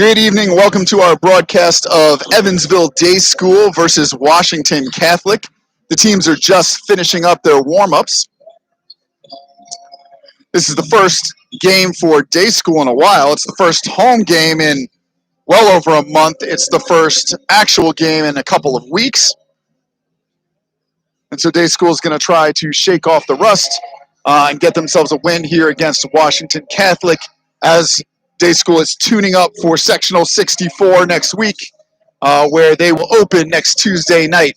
Good evening. Welcome to our broadcast of Evansville Day School versus Washington Catholic. The teams are just finishing up their warm-ups. This is the first game for Day School in a while. It's the first home game in well over a month. It's the first actual game in a couple of weeks. And so Day School is going to try to shake off the rust and get themselves a win here against Washington Catholic as Day School is tuning up for Sectional 64 next week, where they will open next Tuesday night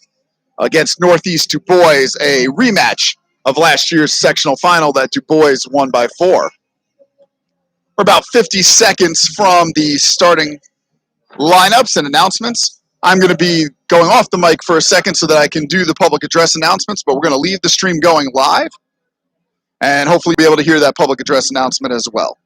against Northeast Du Bois, a rematch of last year's sectional final that Du Bois won by 4. We're about 50 seconds from the starting lineups and announcements. I'm going to be going off the mic for a second so that I can do the public address announcements, but we're going to leave the stream going live and hopefully be able to hear that public address announcement as well.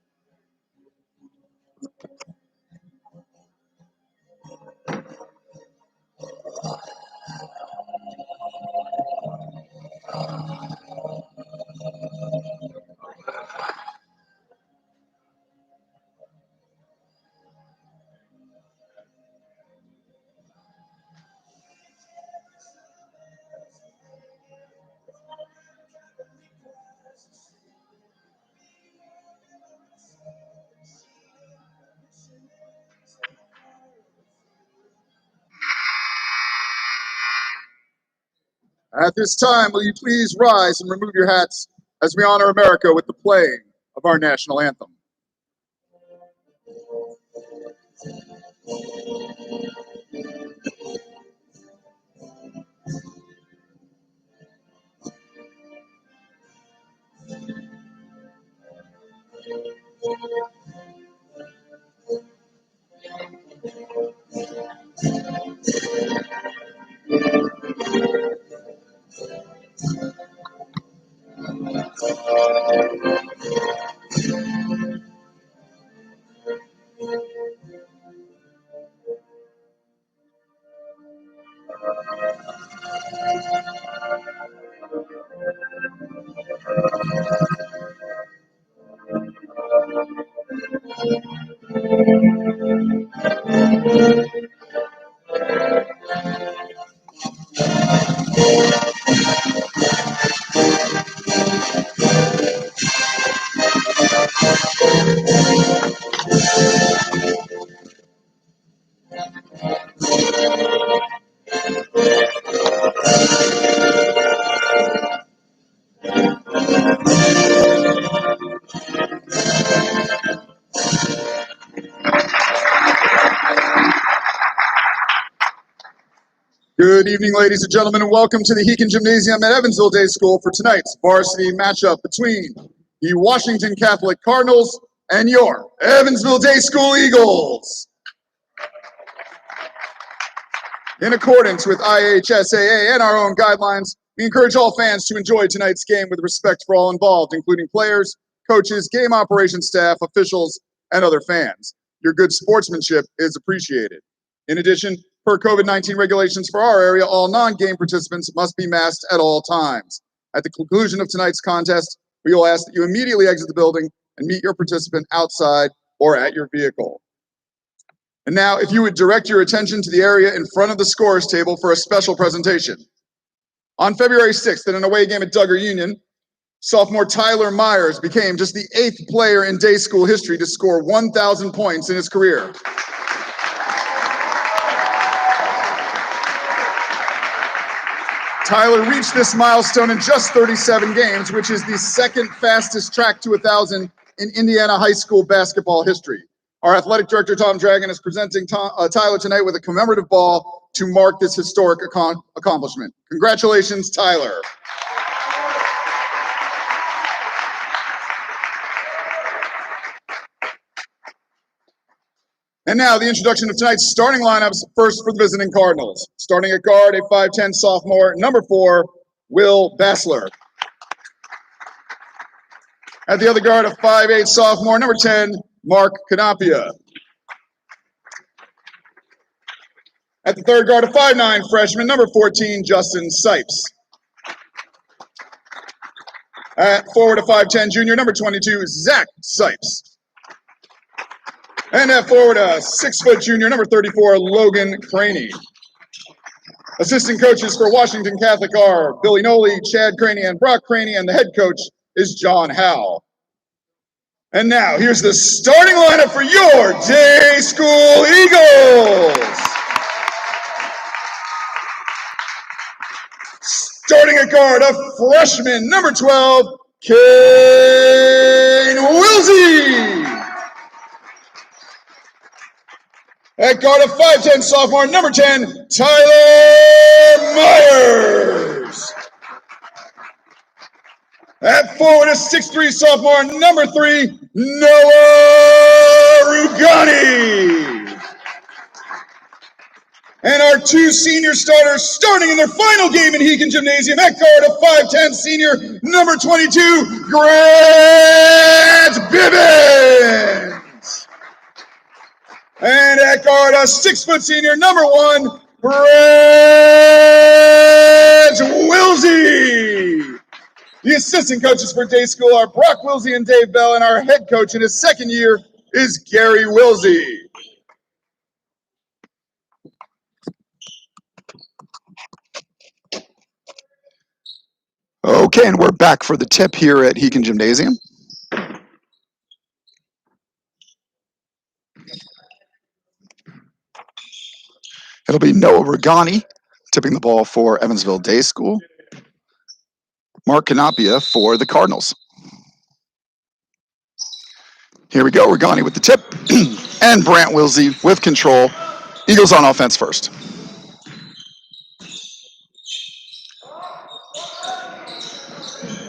At this time, will you please rise and remove your hats as we honor America with the playing of our national anthem. Good evening, ladies and gentlemen, and welcome to the Heekin Gymnasium at Evansville Day School for tonight's varsity matchup between the Washington Catholic Cardinals and your Evansville Day School Eagles. In accordance with IHSAA and our own guidelines, we encourage all fans to enjoy tonight's game with respect for all involved, including players, coaches, game operations staff, officials, and other fans. Your good sportsmanship is appreciated. In addition, per COVID-19 regulations for our area, all non-game participants must be masked at all times. At the conclusion of tonight's contest, we will ask that you immediately exit the building and meet your participant outside or at your vehicle. And now, if you would direct your attention to the area in front of the scorer's table for a special presentation. On February 6th, in an away game at Duggar Union, sophomore Tyler Myers became just the 8th player in day school history to score 1,000 points in his career. Tyler reached this milestone in just 37 games, which is the second fastest track to 1,000 in Indiana high school basketball history. Our athletic director, Tom Dragon, is presenting Tyler tonight with a commemorative ball to mark this historic accomplishment. Congratulations, Tyler. And now the introduction of tonight's starting lineups, first for the visiting Cardinals. Starting at guard, a 5'10 sophomore, number 4, Will Bassler. At the other guard, a 5'8 sophomore, number 10, Mark Canapia. At the third guard, a 5'9 freshman, number 14, Justin Sipes. At forward, a 5'10 junior, number 22, Zach Sipes. And at forward, a 6-foot junior, number 34, Logan Craney. Assistant coaches for Washington Catholic are Billy Noli, Chad Craney, and Brock Craney, and the head coach is John Howell. And now, here's the starting lineup for your Day School Eagles. Starting at guard, a freshman, number 12, Kane Wilsey. At guard, a 5'10" sophomore, number 10, Tyler Myers. At forward, a 6'3" sophomore, number 3, Noah Rugani. And our 2 senior starters starting in their final game in Hegan Gymnasium. At guard, a 5'10" senior, number 22, Grant Bibbins. And at guard, a 6-foot senior, number 1, Brett Wilsey. The assistant coaches for Day School are Brock Wilsey and Dave Bell, and our head coach in his second year is Gary Wilsey. Okay, and we're back for the tip here at Hegan Gymnasium. It'll be Noah Rugani tipping the ball for Evansville Day School. Mark Canapia for the Cardinals. Here we go, Rugani with the tip, and Brant Wilsey with control. Eagles on offense first.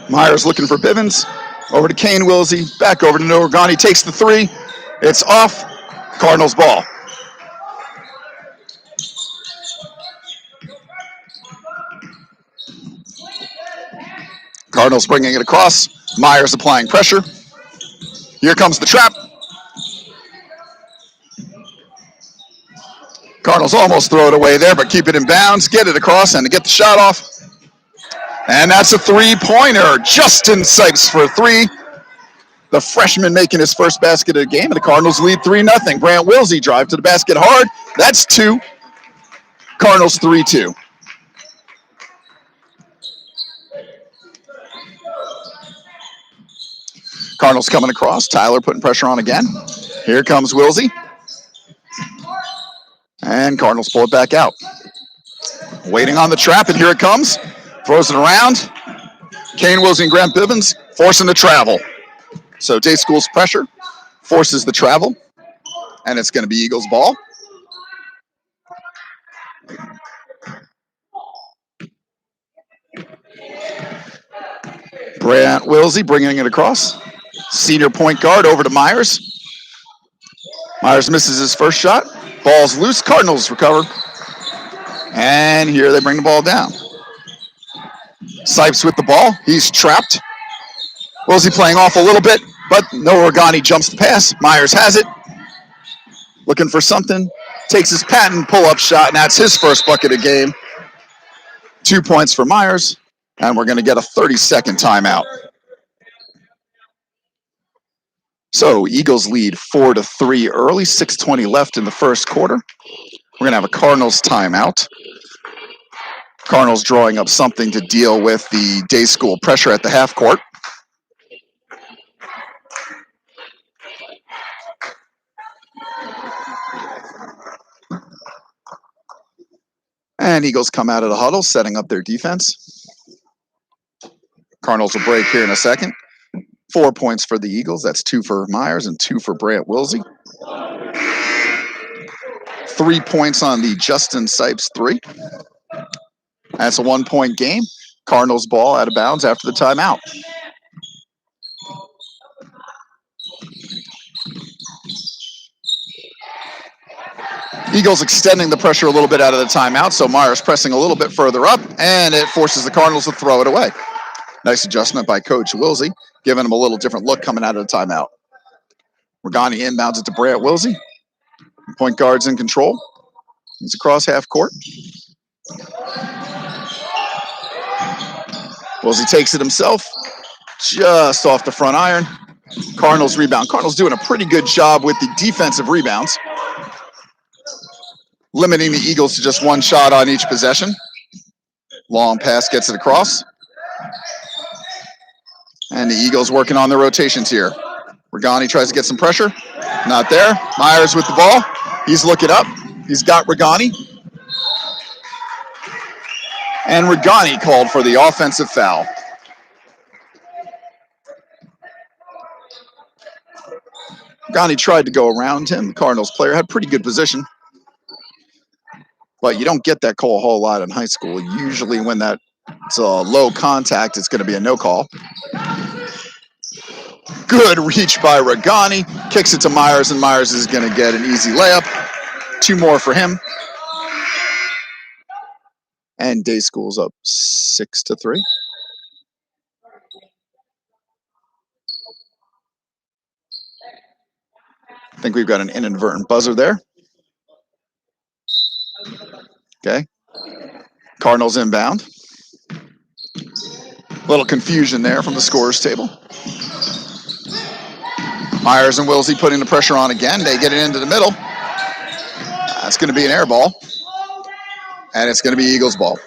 Myers looking for Bivens. Over to Kane Wilsey. Back over to Noah Rugani. Takes the 3. It's off. Cardinals ball. Cardinals bringing it across. Myers applying pressure. Here comes the trap. Cardinals almost throw it away there, but keep it in bounds. Get it across and to get the shot off. And that's a 3-pointer. Justin Sipes for 3. The freshman making his first basket of the game, and the Cardinals lead 3-0. Brant Wilsey drive to the basket hard. That's 2. Cardinals 3-2. Cardinals coming across. Tyler putting pressure on again. Here comes Wilsey. And Cardinals pull it back out. Waiting on the trap, and here it comes. Throws it around. Kane Wilsey and Grant Bivens forcing the travel. So Day School's pressure forces the travel, and it's going to be Eagles ball. Brant Wilsey bringing it across. Senior point guard over to Myers. Myers misses his first shot. Ball's loose. Cardinals recover. And here they bring the ball down. Sipes with the ball. He's trapped. Wilsey playing off a little bit, but Noah Rugani jumps the pass. Myers has it. Looking for something. Takes his patent pull-up shot, and that's his first bucket of game. 2 points for Myers, and we're going to get a 30-second timeout. So Eagles lead 4-3 early, 6:20 left in the first quarter. We're going to have a Cardinals timeout. Cardinals drawing up something to deal with the Day School pressure at the half court. And Eagles come out of the huddle, setting up their defense. Cardinals will break here in a second. 4 points for the Eagles. That's 2 for Myers and 2 for Brant Wilsey. 3 points on the Justin Sipes 3. That's a 1-point game. Cardinals ball out of bounds after the timeout. Eagles extending the pressure a little bit out of the timeout, so Myers pressing a little bit further up, and it forces the Cardinals to throw it away. Nice adjustment by Coach Wilsey, giving him a little different look coming out of the timeout. Rugani inbounds it to Brant Wilsey. Point guard's in control. He's across half court. Wilsey takes it himself, just off the front iron. Cardinals rebound. Cardinals doing a pretty good job with the defensive rebounds, limiting the Eagles to just one shot on each possession. Long pass gets it across. And the Eagles working on their rotations here. Regani tries to get some pressure. Not there. Myers with the ball. He's looking up. He's got Regani. And Regani called for the offensive foul. Regani tried to go around him. The Cardinals player had pretty good position. But you don't get that call a whole lot in high school. Usually when it's a low contact, it's going to be a no call. Good reach by Regani. Kicks it to Myers, and Myers is going to get an easy layup. 2 more for him. And Day School's up 6-3. I think we've got an inadvertent buzzer there. Okay. Cardinals inbound. A little confusion there from the scorer's table. Myers and Wilsey putting the pressure on again. They get it into the middle. That's going to be an air ball. And it's going to be Eagles ball.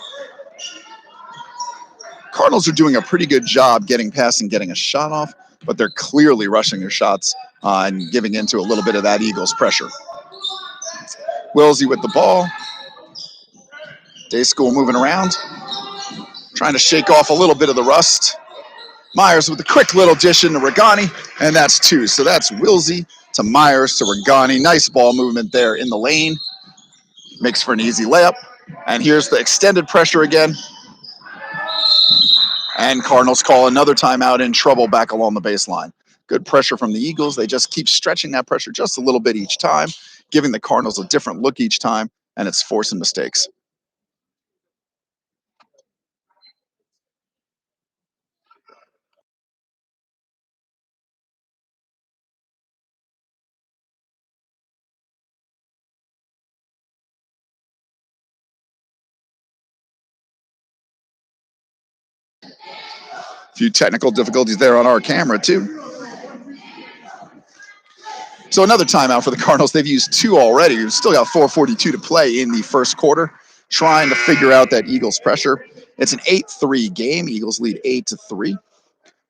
Cardinals are doing a pretty good job getting past and getting a shot off, but they're clearly rushing their shots and giving into a little bit of that Eagles pressure. Wilsey with the ball. Day School moving around, trying to shake off a little bit of the rust. Myers with a quick little dish into Regani, and that's 2. So that's Wilsey to Myers to Regani. Nice ball movement there in the lane. Makes for an easy layup. And here's the extended pressure again. And Cardinals call another timeout, in trouble back along the baseline. Good pressure from the Eagles. They just keep stretching that pressure just a little bit each time, giving the Cardinals a different look each time, and it's forcing mistakes. A few technical difficulties there on our camera, too. So another timeout for the Cardinals. They've used 2 already. We've still got 4:42 to play in the first quarter, trying to figure out that Eagles pressure. It's an 8-3 game. Eagles lead 8-3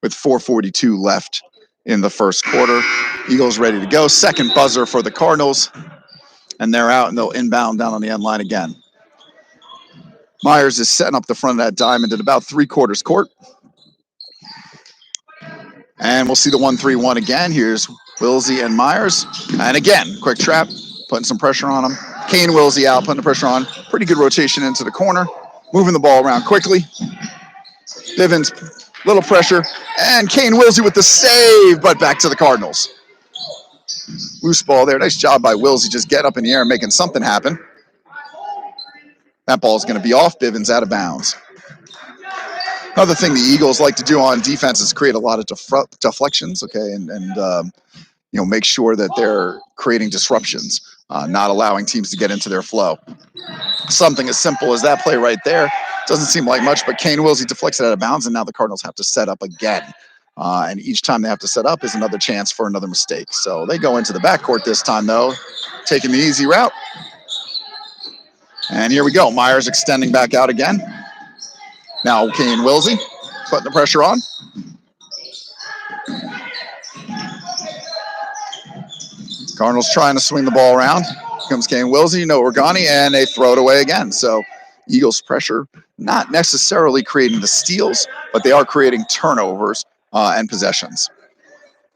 with 4:42 left in the first quarter. Eagles ready to go. Second buzzer for the Cardinals, and they're out, and they'll inbound down on the end line again. Myers is setting up the front of that diamond at about 3/4 court. And we'll see the 1-3-1 again. Here's Wilsey and Myers. And again, quick trap, putting some pressure on him. Kane Wilsey out, putting the pressure on. Pretty good rotation into the corner. Moving the ball around quickly. Bivens, little pressure. And Kane Wilsey with the save, but back to the Cardinals. Loose ball there. Nice job by Wilsey, just getting up in the air and making something happen. That ball's going to be off. Bivens out of bounds. Another thing the Eagles like to do on defense is create a lot of deflections, okay, and make sure that they're creating disruptions, not allowing teams to get into their flow. Something as simple as that play right there doesn't seem like much, but Kane Wilsey deflects it out of bounds, and now the Cardinals have to set up again. And each time they have to set up is another chance for another mistake. So they go into the backcourt this time, though, taking the easy route. And here we go. Myers extending back out again. Now Kane Wilsey putting the pressure on. Cardinals trying to swing the ball around. Here comes Kane Wilsey, no Regani, and they throw it away again. So Eagles pressure, not necessarily creating the steals, but they are creating turnovers and possessions.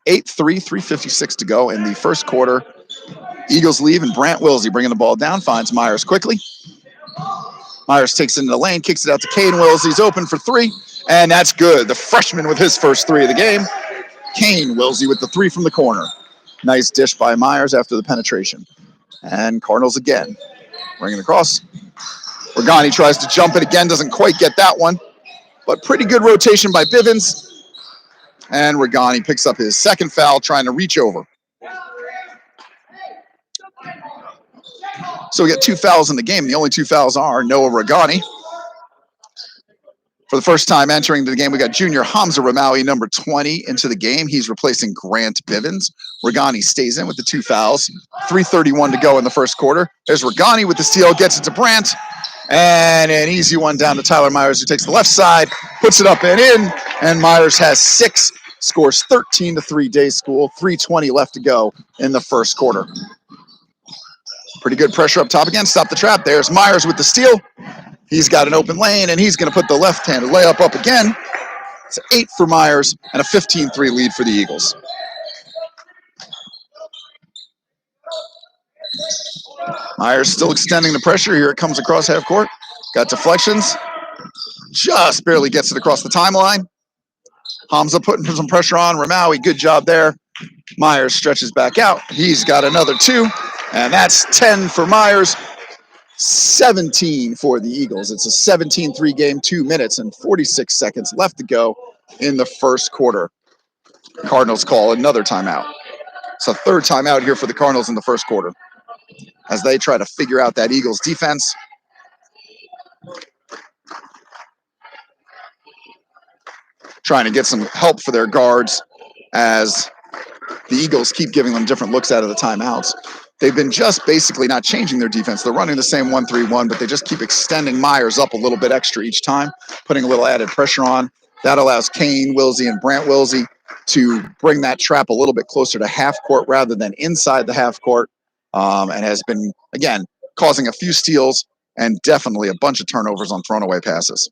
8-3, 3:56 to go in the first quarter. Eagles leave, and Brant Wilsey bringing the ball down, finds Myers quickly. Myers takes it into the lane, kicks it out to Kane Wilsey. He's open for 3, and that's good. The freshman with his first 3 of the game. Kane Wilsey with the 3 from the corner. Nice dish by Myers after the penetration. And Cardinals again, bringing it across. Regani tries to jump it again, doesn't quite get that one, but pretty good rotation by Bivens. And Regani picks up his second foul, trying to reach over. So we get 2 fouls in the game. The only 2 fouls are Noah Regani. For the first time entering the game, we got junior Hamza Ramawi, number 20, into the game. He's replacing Grant Bivens. Regani stays in with the 2 fouls. 3:31 to go in the first quarter. There's Regani with the steal, gets it to Brandt. And an easy one down to Tyler Myers, who takes the left side, puts it up and in. And Myers has 6, scores 13-3 day school. 3:20 left to go in the first quarter. Pretty good pressure up top again. Stop the trap. There's Myers with the steal. He's got an open lane, and he's going to put the left-handed layup up again. It's 8 for Myers and a 15-3 lead for the Eagles. Myers still extending the pressure. Here it comes across half court. Got deflections. Just barely gets it across the timeline. Hamza putting some pressure on. Ramawi, good job there. Myers stretches back out. He's got another 2, and that's 10 for Myers. 17 for the Eagles. It's a 17-3 game, 2 minutes and 46 seconds left to go in the first quarter. Cardinals call another timeout. It's a 3rd timeout here for the Cardinals in the first quarter as they try to figure out that Eagles defense. Trying to get some help for their guards as the Eagles keep giving them different looks out of the timeouts. They've been just basically not changing their defense. They're running the same 1-3-1, but they just keep extending Myers up a little bit extra each time, putting a little added pressure on. That allows Kane Wilsey and Brant Wilsey to bring that trap a little bit closer to half court rather than inside the half court, and has been, again, causing a few steals and definitely a bunch of turnovers on thrown away passes.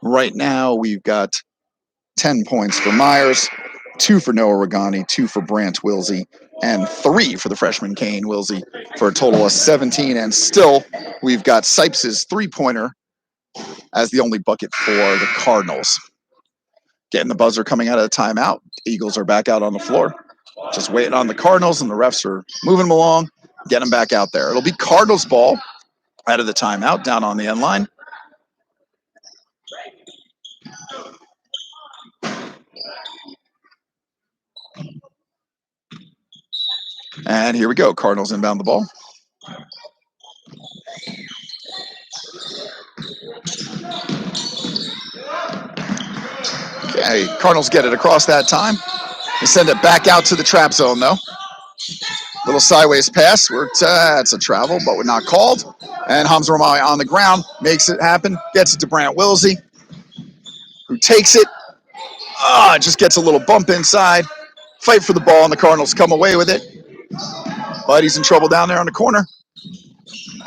Right now, we've got 10 points for Myers, 2 for Noah Regani, 2 for Brant Wilsey, and 3 for the freshman Kane Wilsey, for a total of 17. And still, we've got Sipes' 3-pointer as the only bucket for the Cardinals. Getting the buzzer coming out of the timeout. Eagles are back out on the floor. Just waiting on the Cardinals, and the refs are moving them along, getting them back out there. It'll be Cardinals ball out of the timeout, down on the end line. And here we go. Cardinals inbound the ball. Okay, Cardinals get it across that time. They send it back out to the trap zone, though. Little sideways pass. It's a travel, but we're not called. And Hamza Ramawi on the ground makes it happen. Gets it to Brant Wilsey, who takes it. Just gets a little bump inside. Fight for the ball, and the Cardinals come away with it. But he's in trouble down there on the corner.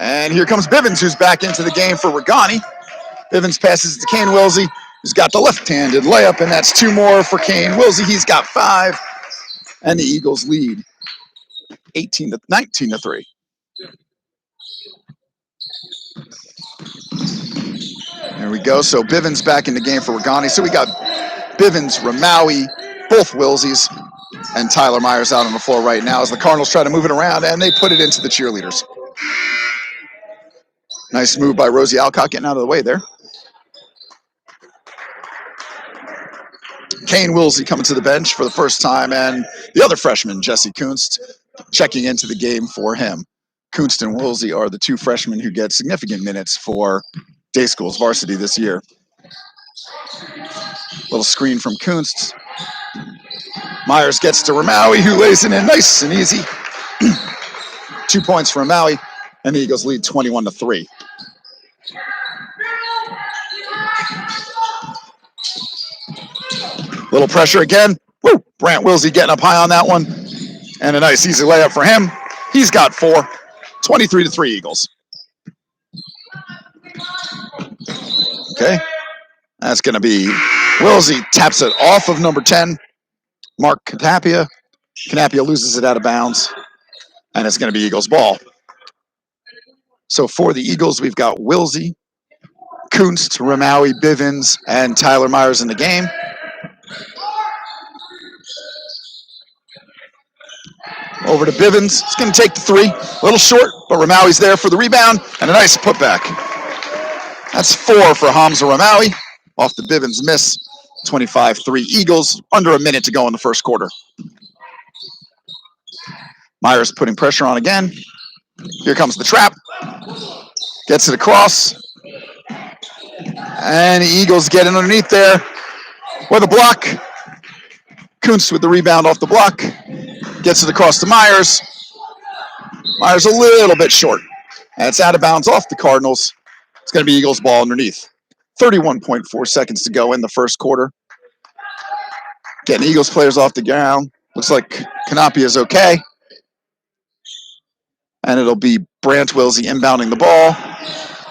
And here comes Bivens, who's back into the game for Regani. Bivens passes to Kane Wilsey, who's got the left-handed layup, and that's 2 more for Kane Wilsey. He's got 5, and the Eagles lead 19-3. There we go. So Bivens back in the game for Regani. So we got Bivens, Ramawi, both Wilseys, and Tyler Myers out on the floor right now as the Cardinals try to move it around, and they put it into the cheerleaders. Nice move by Rosie Alcott getting out of the way there. Kane Wilsey coming to the bench for the first time, and the other freshman, Jesse Kunst, checking into the game for him. Kunst and Wilsey are the 2 freshmen who get significant minutes for day schools varsity this year. Little screen from Kunst. Myers gets to Ramawi, who lays it in nice and easy. 2 points for Ramawi, and the Eagles lead 21-3. Little pressure again. Woo! Brant Wilsey getting up high on that one. And a nice easy layup for him. He's got 4. 23-3 Eagles. Okay. That's going to be Wilsey taps it off of number 10, Mark Canapia. Canapia loses it out of bounds, and it's going to be Eagles ball. So for the Eagles, we've got Wilsey, Kunst, Ramawi, Bivens, and Tyler Myers in the game. Over to Bivens. He's going to take the 3. A little short, but Ramawi's there for the rebound, and a nice putback. That's 4 for Hamza Ramawi off the Bivens miss. 25-3 Eagles, under a minute to go in the first quarter. Myers putting pressure on again. Here comes the trap. Gets it across. And the Eagles get in underneath there with a block. Kuntz with the rebound off the block. Gets it across to Myers. Myers a little bit short. And it's out of bounds off the Cardinals. It's going to be Eagles ball underneath. 31.4 seconds to go in the first quarter. Getting Eagles players off the ground. Looks like Canopy is okay. And it'll be Brant Wilsey inbounding the ball.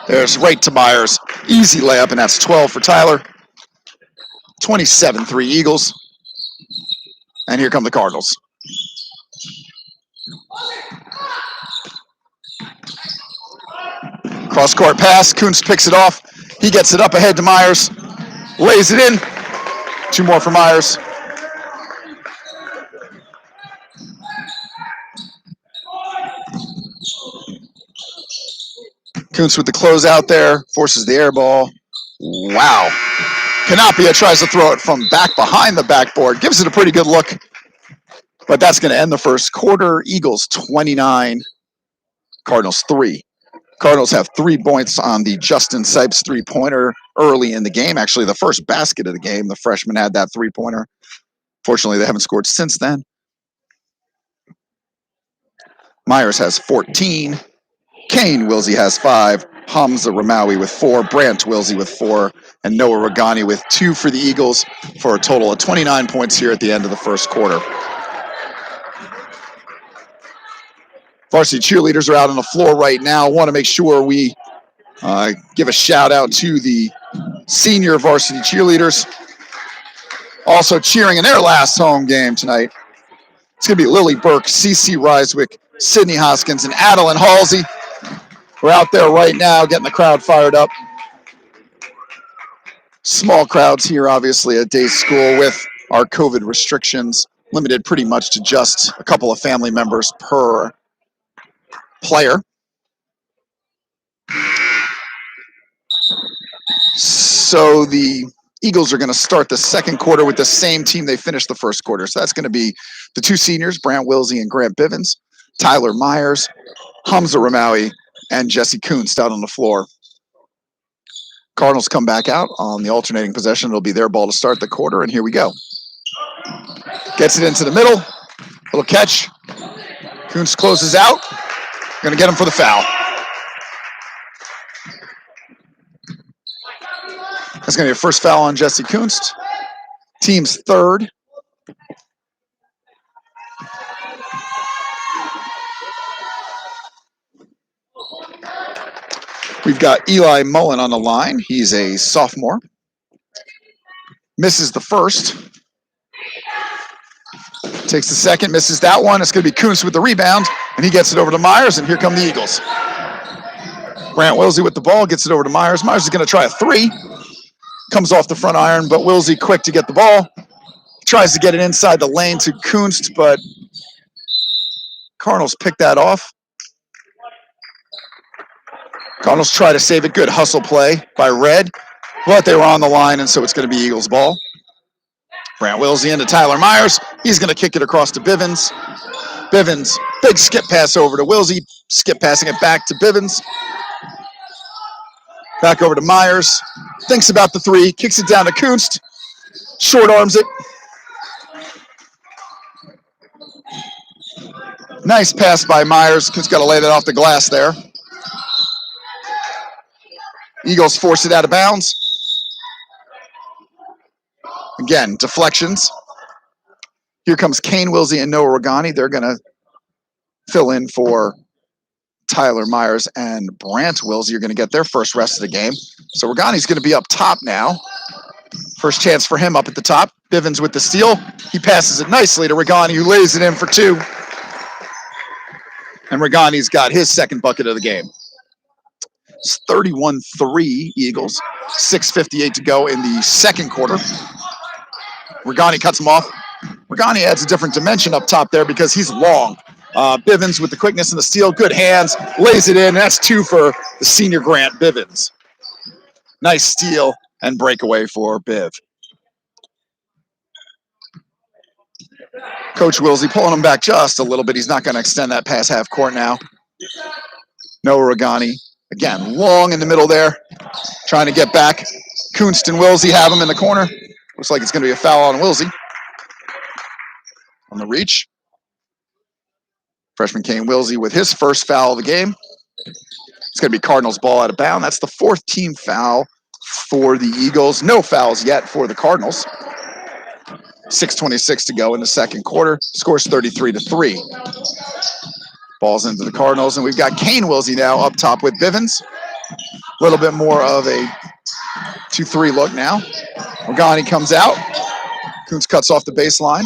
There's right to Myers. Easy layup, and that's 12 for Tyler. 27-3 Eagles. And here come the Cardinals. Cross-court pass. Kuntz picks it off. He gets it up ahead to Myers. Lays it in. 2 more for Myers. Kuntz with the closeout there. Forces the air ball. Wow. Canopia tries to throw it from back behind the backboard. Gives it a pretty good look. But that's going to end the first quarter. Eagles 29. Cardinals 3. Cardinals have 3 points on the Justin Sipes three-pointer early in the game. Actually, the first basket of the game, the freshman had that three-pointer. Fortunately, they haven't scored since then. Myers has 14. Kane Wilsey has 5. Hamza Ramawi with 4. Brant Wilsey with 4. And Noah Regani with 2 for the Eagles for a total of 29 points here at the end of the first quarter. Varsity cheerleaders are out on the floor right now. Want to make sure we give a shout out to the senior varsity cheerleaders. Also cheering in their last home game tonight. It's going to be Lily Burke, Cece Ryswick, Sydney Hoskins, and Adeline Halsey. We're out there right now getting the crowd fired up. Small crowds here, obviously, at day school with our COVID restrictions limited pretty much to just a couple of family members per player. So the Eagles are going to start the second quarter with the same team they finished the first quarter. So that's going to be the 2 seniors, Brant Wilsey and Grant Bivens, Tyler Myers, Hamza Ramawi, and Jesse Kuntz out on the floor. Cardinals come back out on the alternating possession. It'll be their ball to start the quarter, and here we go. Gets it into the middle. Little catch. Kuntz closes out. Going to get him for the foul. That's going to be a first foul on Jesse Kuntz. Team's 3rd. We've got Eli Mullen on the line. He's a sophomore. Misses the first. Takes the second, misses that one. It's going to be Kuntz with the rebound, and he gets it over to Myers, and here come the Eagles. Brant Wilsey with the ball, gets it over to Myers. Myers is going to try a 3. Comes off the front iron, but Wilsey quick to get the ball. Tries to get it inside the lane to Kuntz, but Cardinals pick that off. Cardinals try to save it. Good hustle play by Red, but they were on the line, and so it's going to be Eagles ball. Brant Wilsey into Tyler Myers. He's going to kick it across to Bivens. Bivens, big skip pass over to Wilsey. Skip passing it back to Bivens. Back over to Myers. Thinks about the 3. Kicks it down to Kuntz. Short arms it. Nice pass by Myers. Kuntz got to lay that off the glass there. Eagles force it out of bounds. Again, deflections. Here comes Kane Wilsey and Noah Regani. They're going to fill in for Tyler Myers and Brant Wilsey. You're going to get their first rest of the game. So Regani's going to be up top now. First chance for him up at the top. Bivens with the steal. He passes it nicely to Regani, who lays it in for 2. And Regani's got his second bucket of the game. It's 31-3 Eagles. 6:58 to go in the second quarter. Regani cuts him off. Regani adds a different dimension up top there because he's long. Bivens with the quickness and the steal. Good hands. Lays it in. That's 2 for the senior Grant Bivens. Nice steal and breakaway for Biv. Coach Wilsey pulling him back just a little bit. He's not going to extend that past half court now. Noah Regani Again, long in the middle there, trying to get back. Kunst and Wilsey have him in the corner. Looks like it's going to be a foul on Wilsey. On the reach. Freshman Kane Wilsey with his first foul of the game. It's going to be Cardinals ball out of bounds. That's the fourth team foul for the Eagles. No fouls yet for the Cardinals. 6:26 to go in the second quarter. Scores 33-3. Ball's into the Cardinals, and we've got Kane Wilsey now up top with Bivens. A little bit more of a 2-3 look now. Regani comes out. Kuntz cuts off the baseline.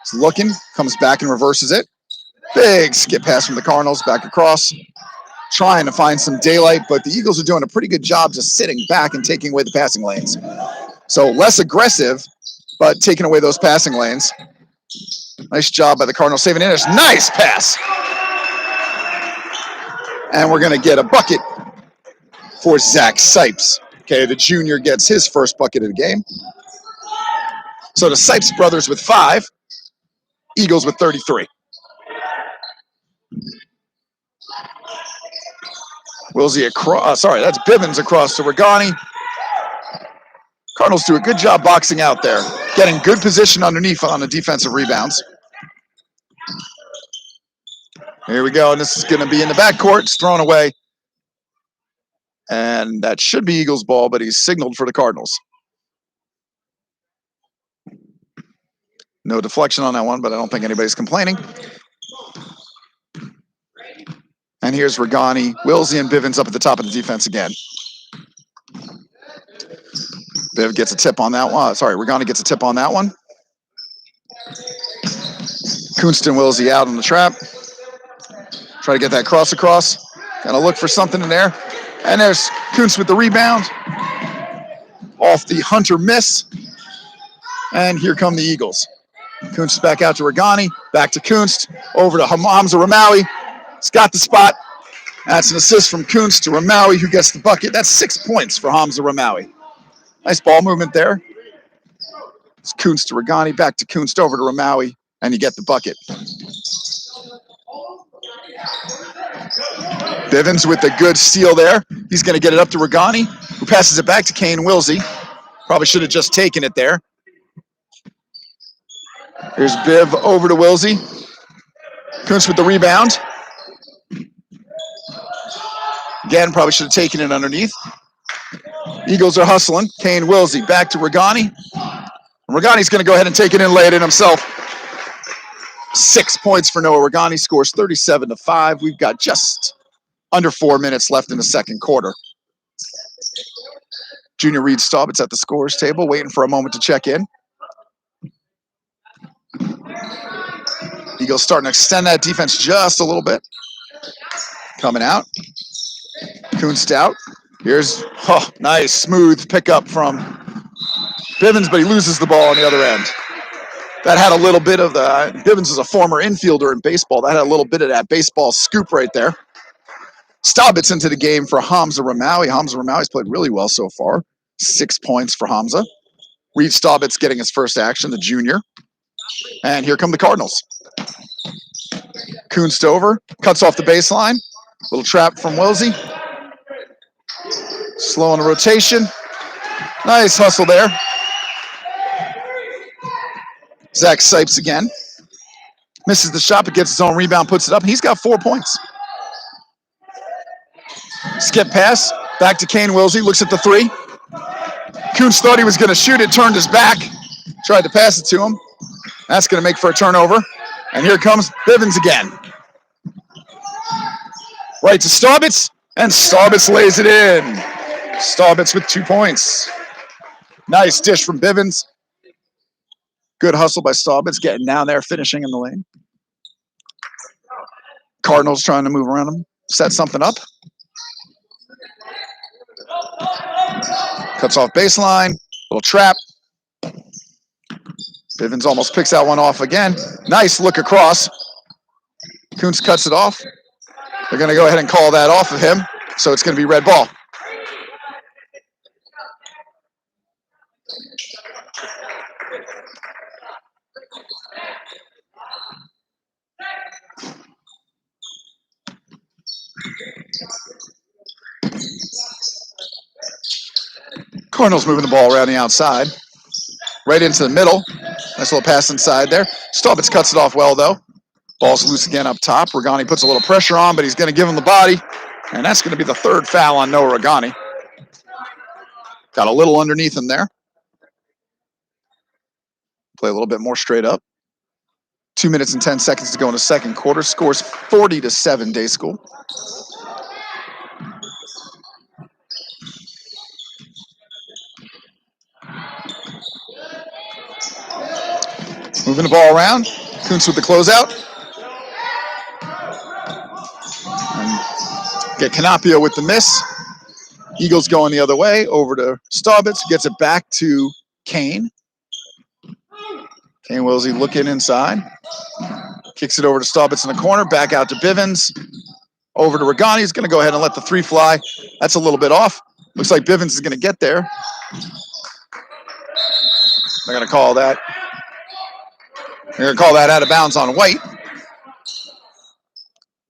He's looking, comes back and reverses it. Big skip pass from the Cardinals back across. Trying to find some daylight, but the Eagles are doing a pretty good job just sitting back and taking away the passing lanes. So less aggressive, but taking away those passing lanes. Nice job by the Cardinals saving it. Nice pass. And we're going to get a bucket for Zach Sipes. Okay, the junior gets his first bucket of the game. So the Sipes brothers with 5, Eagles with 33. Wilsey across, that's Bivens across to Regani. Cardinals do a good job boxing out there, getting good position underneath on the defensive rebounds. Here we go, and this is going to be in the backcourt. It's thrown away. And that should be Eagles ball, but he's signaled for the Cardinals. No deflection on that one, but I don't think anybody's complaining. And here's Regani, Wilsey, and Bivens up at the top of the defense again. Biv gets a tip on that one. Regani gets a tip on that one. Kunst and Wilsey out on the trap. Try to get that cross across. Gotta look for something in there. And there's Kunst with the rebound. Off the Hunter miss. And here come the Eagles. Kunst back out to Regani. Back to Kunst. Over to Hamza Ramawi. He's got the spot. That's an assist from Kunst to Ramawi, who gets the bucket. That's 6 points for Hamza Ramawi. Nice ball movement there. It's Kunst to Regani, back to Kunst, over to Ramawi, and you get the bucket. Bivens with the good steal there. He's going to get it up to Regani, who passes it back to Kane Wilsey. Probably should have just taken it there. Here's Biv over to Wilsey. Kunst with the rebound. Again, probably should have taken it underneath. Eagles are hustling. Kane Wilsey back to Regani. Regani's going to go ahead and take it in, lay it in himself. 6 points for Noah Regani, scores 37-5. We've got just under 4 minutes left in the second quarter. Junior Reed Staubitz at the scores table, waiting for a moment to check in. Eagles starting to extend that defense just a little bit. Coming out. Kunst out. Here's, nice, smooth pickup from Bivens, but he loses the ball on the other end. That had a little bit of the, Bivens is a former infielder in baseball. That had a little bit of that baseball scoop right there. Staubitz into the game for Hamza Ramawi. Hamza Ramawi's played really well so far. 6 points for Hamza. Reed Staubitz getting his first action, the junior. And here come the Cardinals. Kunst over, cuts off the baseline. Little trap from Wilsey. Slow on the rotation. Nice hustle there. Zach Sipes again. Misses the shot, but gets his own rebound, puts it up, and he's got 4 points. Skip pass, back to Kane Wilsey, looks at the 3. Kunst thought he was going to shoot it, turned his back, tried to pass it to him. That's going to make for a turnover. And here comes Bivens again. Right to Staubitz, and Staubitz lays it in. Staubitz with 2 points. Nice dish from Bivens. Good hustle by Staubitz, getting down there, finishing in the lane. Cardinals trying to move around him, set something up. Cuts off baseline, little trap. Bivens almost picks that one off again. Nice look across. Kunst cuts it off. They're going to go ahead and call that off of him, so it's going to be red ball. Cardinals moving the ball around the outside. Right into the middle. Nice little pass inside there. Staubitz cuts it off well, though. Ball's loose again up top. Regani puts a little pressure on, but he's going to give him the body. And that's going to be the third foul on Noah Regani. Got a little underneath him there. Play a little bit more straight up. 2 minutes and 10 seconds to go in the second quarter. Scores 40-7 Day School. Moving the ball around. Kuntz with the closeout. And get Canapio with the miss. Eagles going the other way. Over to Staubitz. Gets it back to Kane. Kane Wilsey looking inside. Kicks it over to Staubitz in the corner. Back out to Bivens. Over to Regani. He's going to go ahead and let the three fly. That's a little bit off. Looks like Bivens is going to get there. They're going to call that. They're going to call that out of bounds on White.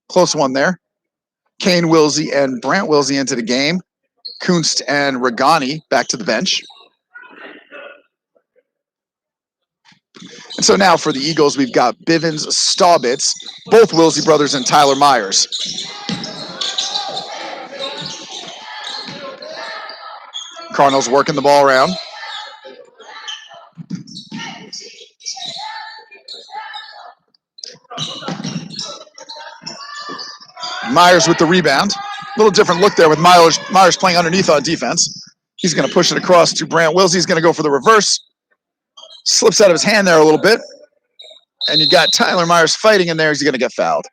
Close one there. Kane Wilsey and Brant Wilsey into the game. Kunst and Regani back to the bench. And so now for the Eagles, we've got Bivens, Staubitz, both Wilsey brothers, and Tyler Myers. Cardinals working the ball around. Myers with the rebound. A little different look there with Myers playing underneath on defense. He's going to push it across to Brant Wilsey. He's going to go for the reverse. Slips out of his hand there a little bit. And you got Tyler Myers fighting in there. He's going to get fouled.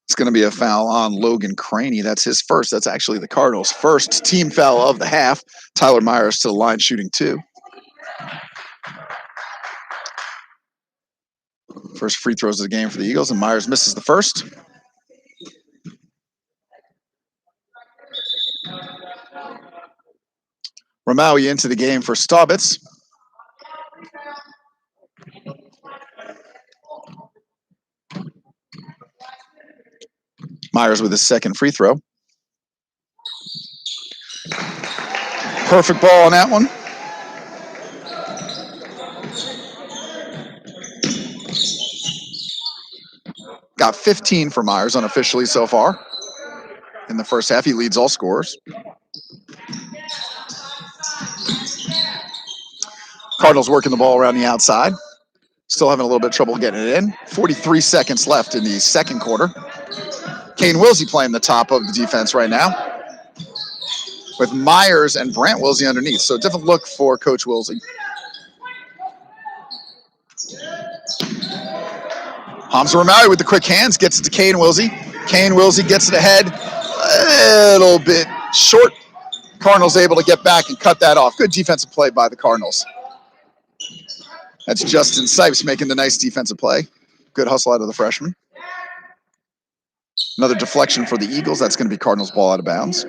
It's going to be a foul on Logan Craney. That's his first. That's actually the Cardinals' first team foul of the half. Tyler Myers to the line shooting 2. First free throws of the game for the Eagles, and Myers misses the first. Ramaui into the game for Staubitz. Myers with his second free throw. Perfect ball on that one. Got 15 for Myers unofficially so far. In the first half, he leads all scorers. Cardinals working the ball around the outside. Still having a little bit of trouble getting it in. 43 seconds left in the second quarter. Kane Wilsey playing the top of the defense right now, with Myers and Brant Wilsey underneath. So a different look for Coach Wilsey. Hamza Ramaui with the quick hands, gets it to Kane Wilsey. Kane Wilsey gets it ahead, a little bit short. Cardinals able to get back and cut that off. Good defensive play by the Cardinals. That's Justin Sipes making the nice defensive play. Good hustle out of the freshman. Another deflection for the Eagles. That's going to be Cardinals ball out of bounds.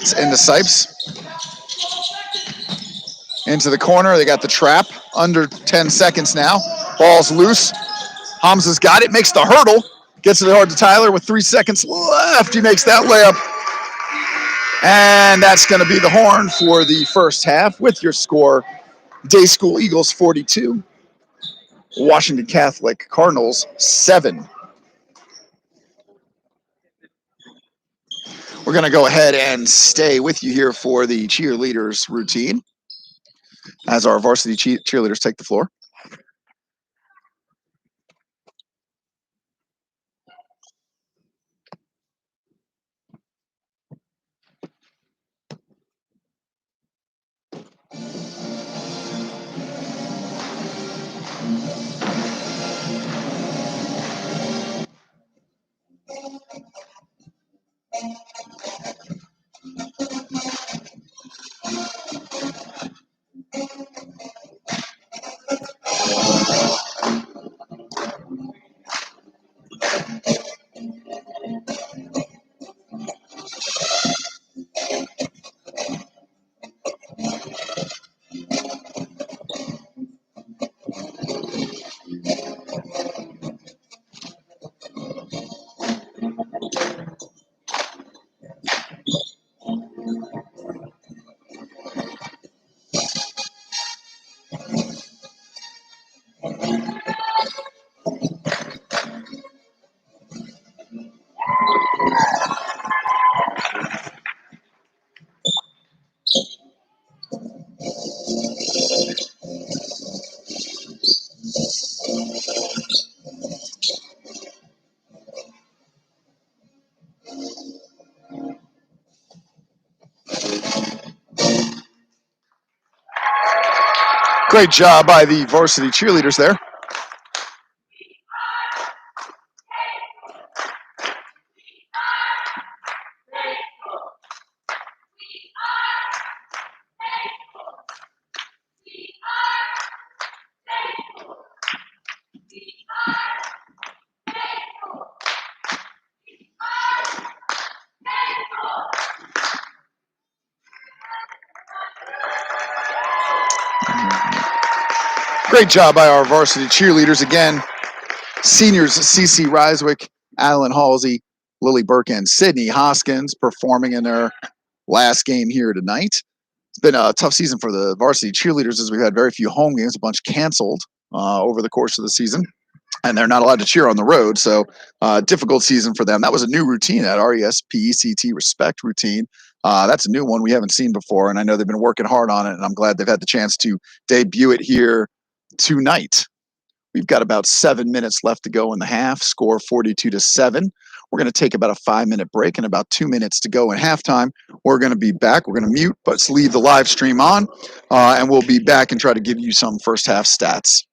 It's into Sipes. Into the corner. They got the trap. Under 10 seconds now. Ball's loose. Hamza's got it. Makes the hurdle. Gets it hard to Tyler with 3 seconds left. He makes that layup. And that's going to be the horn for the first half with your score. Day School Eagles 42. Washington Catholic Cardinals 7. We're going to go ahead and stay with you here for the cheerleaders routine as our varsity cheerleaders take the floor. Great job by the varsity cheerleaders there. Great job by our varsity cheerleaders again. Seniors Cece Riswick, Adeline Halsey, Lily Burke, and Sydney Hoskins performing in their last game here tonight. It's been a tough season for the varsity cheerleaders as we've had very few home games, a bunch canceled over the course of the season, and they're not allowed to cheer on the road. So difficult season for them. That was a new routine, that RESPECT Respect routine. That's a new one we haven't seen before, and I know they've been working hard on it, and I'm glad they've had the chance to debut it here tonight. We've got about 7 minutes left to go in the half, score 42-7. We're going to take about a 5-minute break and about 2 minutes to go in halftime. We're going to be back. We're going to mute, but leave the live stream on, and we'll be back and try to give you some first half stats.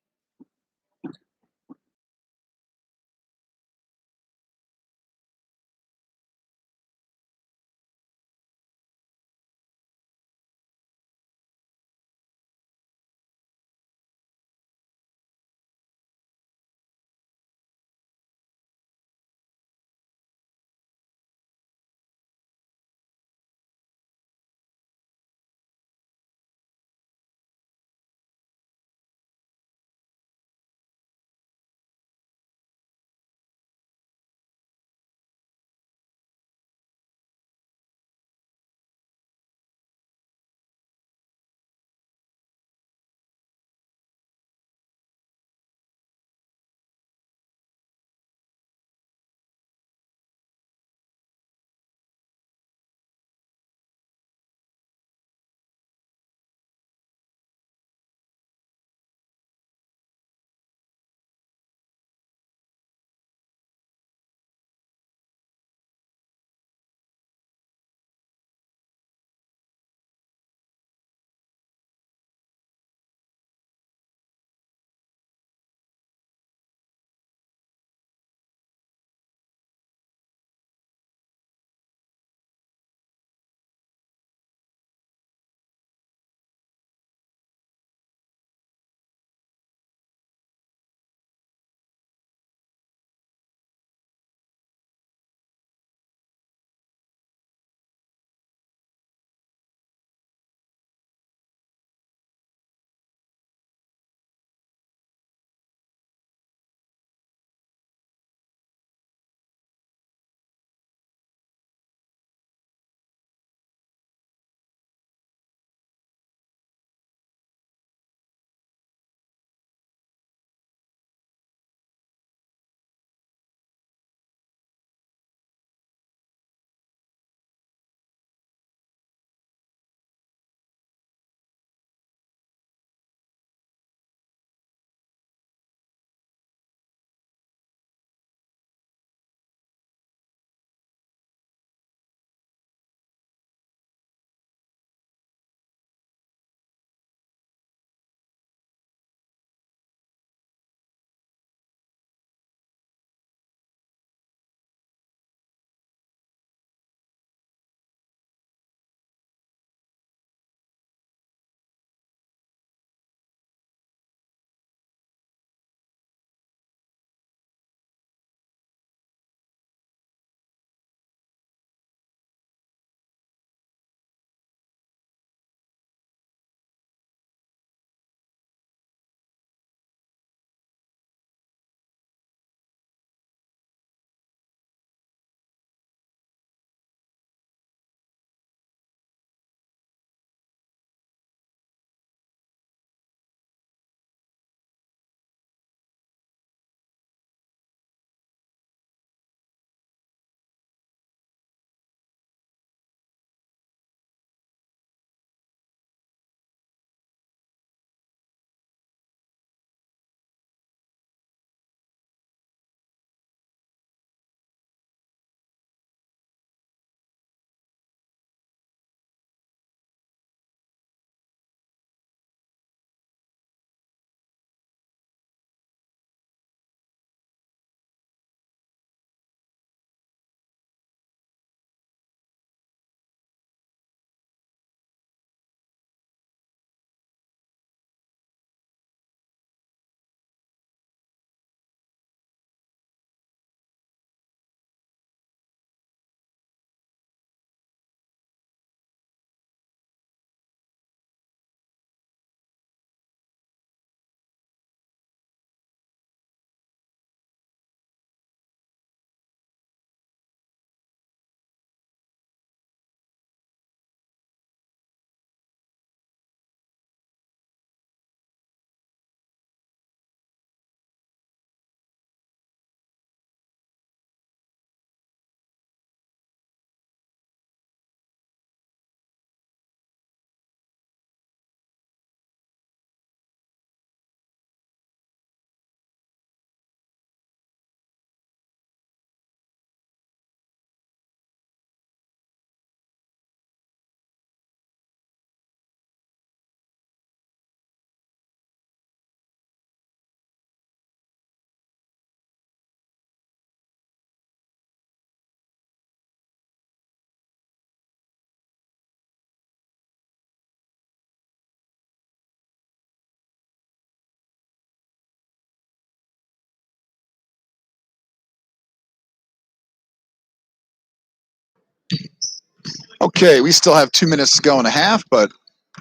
Okay, we still have 2 minutes to go and a half, but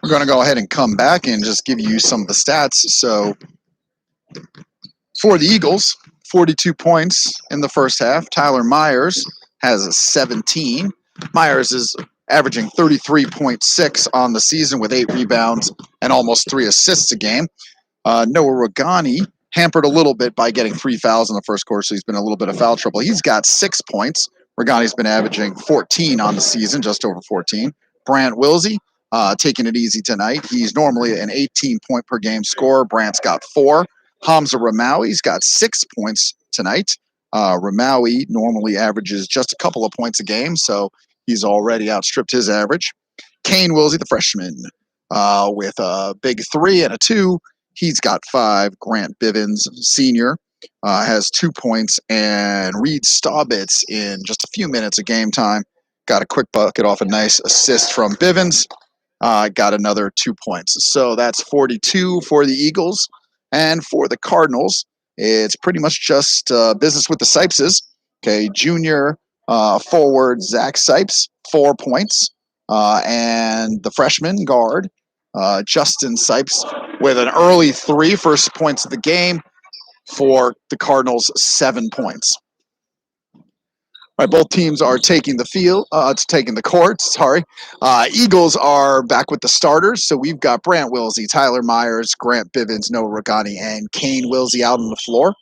we're going to go ahead and come back and just give you some of the stats. So for the Eagles, 42 points in the first half. Tyler Myers has a 17. Myers is averaging 33.6 on the season with 8 rebounds and almost 3 assists a game. Noah Regani hampered a little bit by getting 3 fouls in the first quarter, so he's been a little bit of foul trouble. He's got 6 points. Regani's been averaging 14 on the season, just over 14. Brant Wilsey taking it easy tonight. He's normally an 18-point per game scorer. Brant's got 4. Hamza Ramawi's got 6 points tonight. Ramawi normally averages just a couple of points a game, so he's already outstripped his average. Kane Wilsey, the freshman, with a big 3 and a 2. He's got 5. Grant Bivens, senior, has 2 points. And Reed Staubitz, in just a few minutes of game time, got a quick bucket off a nice assist from Bivens. Got another 2 points. So that's 42 for the Eagles. And for the Cardinals, it's pretty much just business with the Sipeses. Okay, junior forward Zach Sipes, 4 points. And the freshman guard, Justin Sipes, with an early 3, first points of the game for the Cardinals, 7 points. All right, both teams are taking the field, taking the court, sorry. Eagles are back with the starters, so we've got Brant Wilsey, Tyler Myers, Grant Bivens, Noah Regani, and Kane Wilsey out on the floor.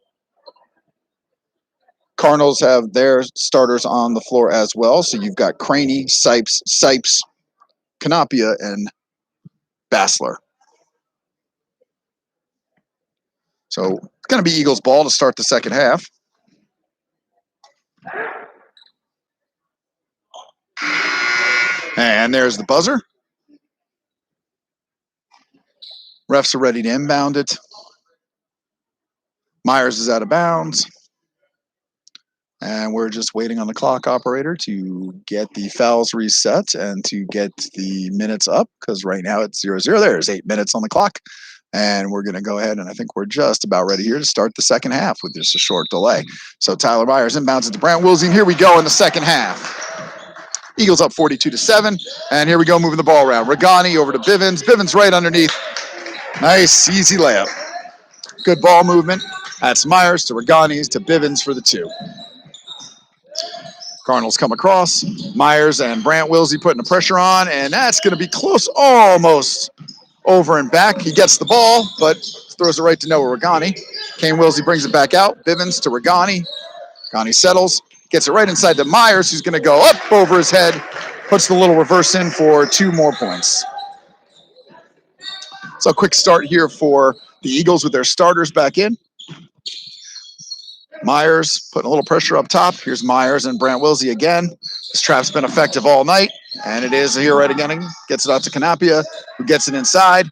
Cardinals have their starters on the floor as well, so you've got Craney, Sipes, Canapia, and Bassler. So it's going to be Eagles ball to start the second half. And there's the buzzer. Refs are ready to inbound it. Myers is out of bounds. And we're just waiting on the clock operator to get the fouls reset and to get the minutes up, because right now it's 0-0. There's 8 minutes on the clock. And we're going to go ahead, and I think we're just about ready here to start the second half with just a short delay. So Tyler Myers inbounds it to Brant Wilsey. Here we go in the second half. Eagles up 42-7. And here we go, moving the ball around. Regani over to Bivens. Bivens right underneath. Nice, easy layup. Good ball movement. That's Myers to Regani's to Bivens for the 2. Cardinals come across. Myers and Brant Wilsey putting the pressure on, and that's going to be close, almost over and back. He gets the ball, but throws it right to Noah Regani. Kane Wilsey brings it back out. Bivens to Regani. Regani settles, gets it right inside to Myers, who's going to go up over his head, puts the little reverse in for 2 more points. So a quick start here for the Eagles with their starters back in. Myers putting a little pressure up top. Here's Myers and Brant Wilsey again. This trap's been effective all night, and it is here right again. Gets it out to Canapia, who gets it inside.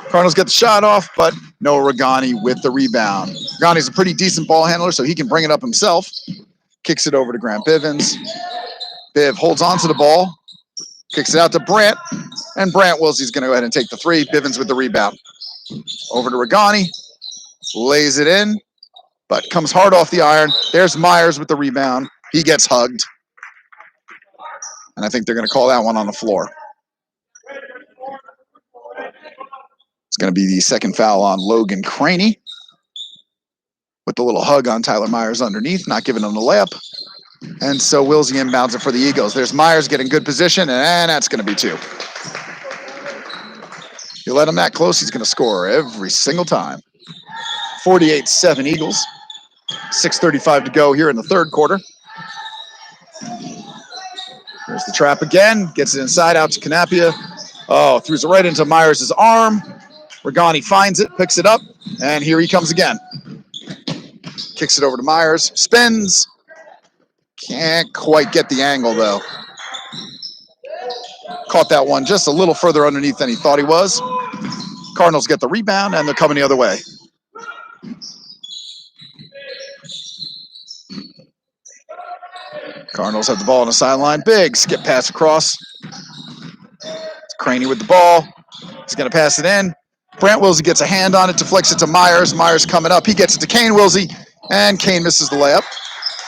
Cardinals get the shot off, but Noah Regani with the rebound. Regani's a pretty decent ball handler, so he can bring it up himself. Kicks it over to Grant Bivens. Biv holds onto the ball, kicks it out to Brant, and Brant Wilsey's going to go ahead and take the 3. Bivens with the rebound. Over to Regani, lays it in, but comes hard off the iron. There's Myers with the rebound. He gets hugged. And I think they're going to call that one on the floor. It's going to be the second foul on Logan Craney, with the little hug on Tyler Myers underneath, not giving him the layup. And so Wilsey inbounds it for the Eagles. There's Myers getting good position, and that's going to be 2. You let him that close, he's going to score every single time. 48-7 Eagles. 6:35 to go here in the third quarter. There's the trap again. Gets it inside out to Canapia. Oh, throws it right into Myers' arm. Regani finds it, picks it up, and here he comes again. Kicks it over to Myers. Spins. Can't quite get the angle, though. Caught that one just a little further underneath than he thought he was. Cardinals get the rebound, and they're coming the other way. Cardinals have the ball on the sideline. Big skip pass across. It's Craney with the ball. He's going to pass it in. Brant Wilsey gets a hand on it, deflects it to Myers. Myers coming up. He gets it to Kane Wilsey, and Kane misses the layup.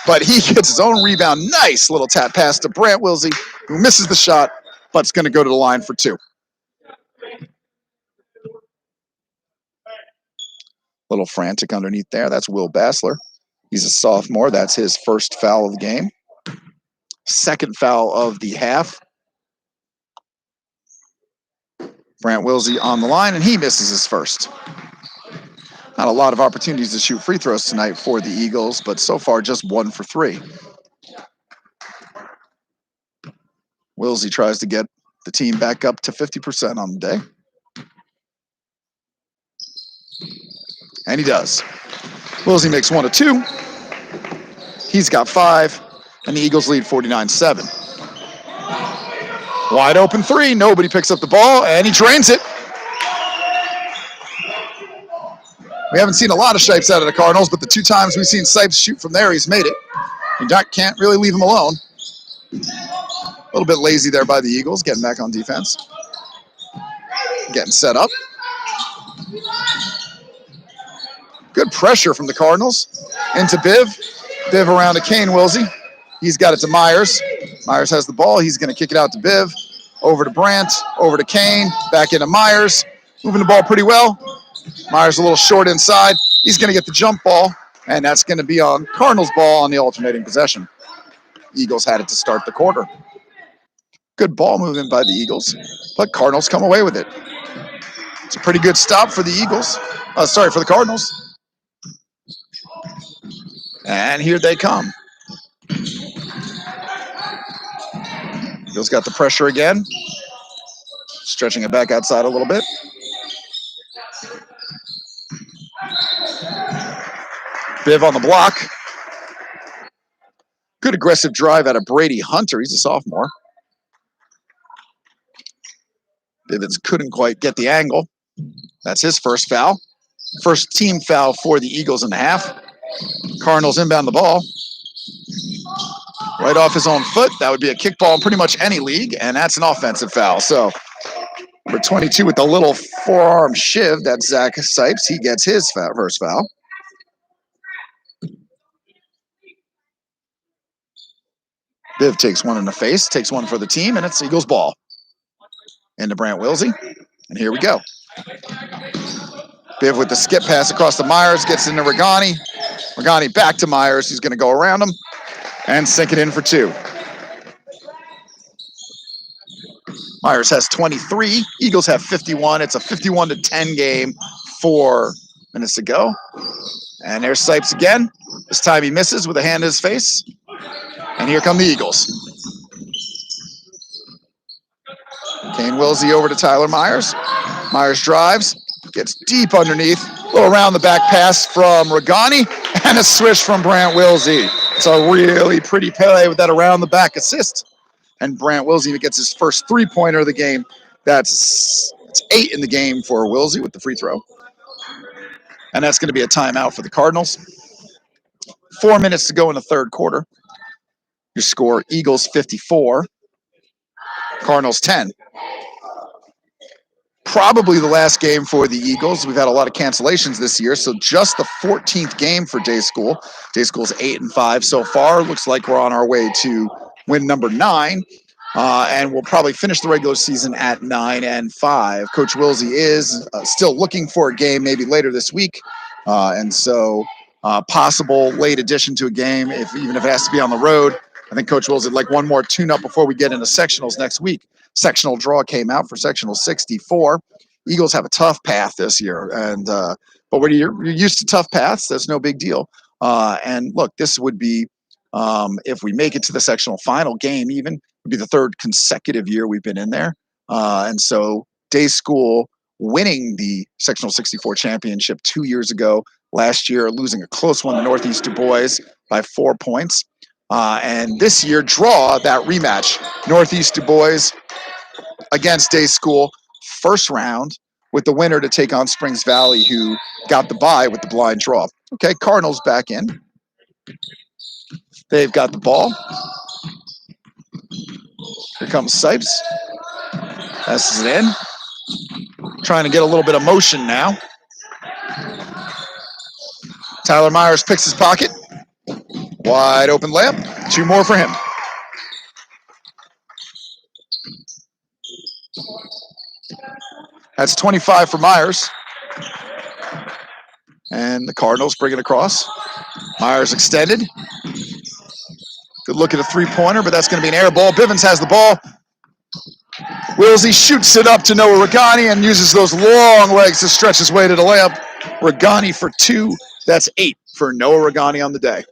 but he gets his own rebound. Nice little tap pass to Brant Wilsey, who misses the shot, but it's going to go to the line for 2. Little frantic underneath there. That's Will Bassler. He's a sophomore. That's his first foul of the game. Second foul of the half. Brant Wilsey on the line, and he misses his first. Not a lot of opportunities to shoot free throws tonight for the Eagles, but so far just 1 for 3. Wilsey tries to get the team back up to 50% on the day. And he does. Wilsey makes 1 of 2. He's got 5, and the Eagles lead 49-7. Wide open 3. Nobody picks up the ball, and he drains it. We haven't seen a lot of Shipes out of the Cardinals, but the 2 times we've seen Sipes shoot from there, he's made it. You can't really leave him alone. A little bit lazy there by the Eagles, getting back on defense. Getting set up. Good pressure from the Cardinals. Into Biv. Biv around to Kane Wilsey. He's got it to Myers. Myers has the ball. He's going to kick it out to Biv. Over to Brant. Over to Kane. Back into Myers. Moving the ball pretty well. Myers a little short inside. He's going to get the jump ball, and that's going to be on Cardinals' ball on the alternating possession. Eagles had it to start the quarter. Good ball movement by the Eagles, but Cardinals come away with it. It's a pretty good stop for the Eagles. For the Cardinals. And here they come. Eagles got the pressure again. Stretching it back outside a little bit. Biv on the block. Good aggressive drive out of Brady Hunter. He's a sophomore. Bivens couldn't quite get the angle. That's his first foul. First team foul for the Eagles in the half. Cardinals inbound the ball. Right off his own foot. That would be a kickball in pretty much any league, and that's an offensive foul. So number 22 with the little forearm shiv, that's Zach Sipes. He gets his first foul. Biv takes 1 in the face, takes 1 for the team, and it's Eagles ball. Into Brant Wilsey, and here we go. Biv with the skip pass across to Myers, gets into Regani. Regani back to Myers. He's going to go around him and sink it in for 2. Myers has 23. Eagles have 51. It's a 51-10 game, 4 minutes to go. And there's Sipes again. This time he misses with a hand in his face. And here come the Eagles. Kane Wilsey over to Tyler Myers. Myers drives, gets deep underneath. A little around the back pass from Regani, and a swish from Brant Wilsey. It's a really pretty play with that around the back assist. And Brant Wilsey gets his first 3-pointer of the game. That's 8 in the game for Wilsey with the free throw. And that's going to be a timeout for the Cardinals. 4 minutes to go in the third quarter. Your score, Eagles 54, Cardinals 10. Probably the last game for the Eagles. We've had a lot of cancellations this year, so just the 14th game for Day School. Day School's 8-5 so far. Looks like we're on our way to win number 9, and we'll probably finish the regular season at 9-5. Coach Wilsey is still looking for a game maybe later this week, and so possible late addition to a game, even if it has to be on the road. I think Coach Wills would like one more tune-up before we get into sectionals next week. Sectional draw came out for sectional 64. Eagles have a tough path this year, and but when you're used to tough paths, that's no big deal. And look, this would be, if we make it to the sectional final game even, would be the 3rd consecutive year we've been in there. And so Day School winning the sectional 64 championship 2 years ago, last year losing a close one to Northeast Du Bois by 4 points. And this year, draw that rematch. Northeast Du Bois against Day School, first round, with the winner to take on Springs Valley, who got the bye with the blind draw. Okay, Cardinals back in. They've got the ball. Here comes Sipes. Passes it in. Trying to get a little bit of motion now. Tyler Myers picks his pocket. Wide open layup. 2 more for him. That's 25 for Myers. And the Cardinals bring it across. Myers extended. Good look at a three-pointer, but that's going to be an air ball. Bivens has the ball. Wilsey shoots it up to Noah Regani and uses those long legs to stretch his way to the layup. Regani for 2. That's 8 for Noah Regani on the day.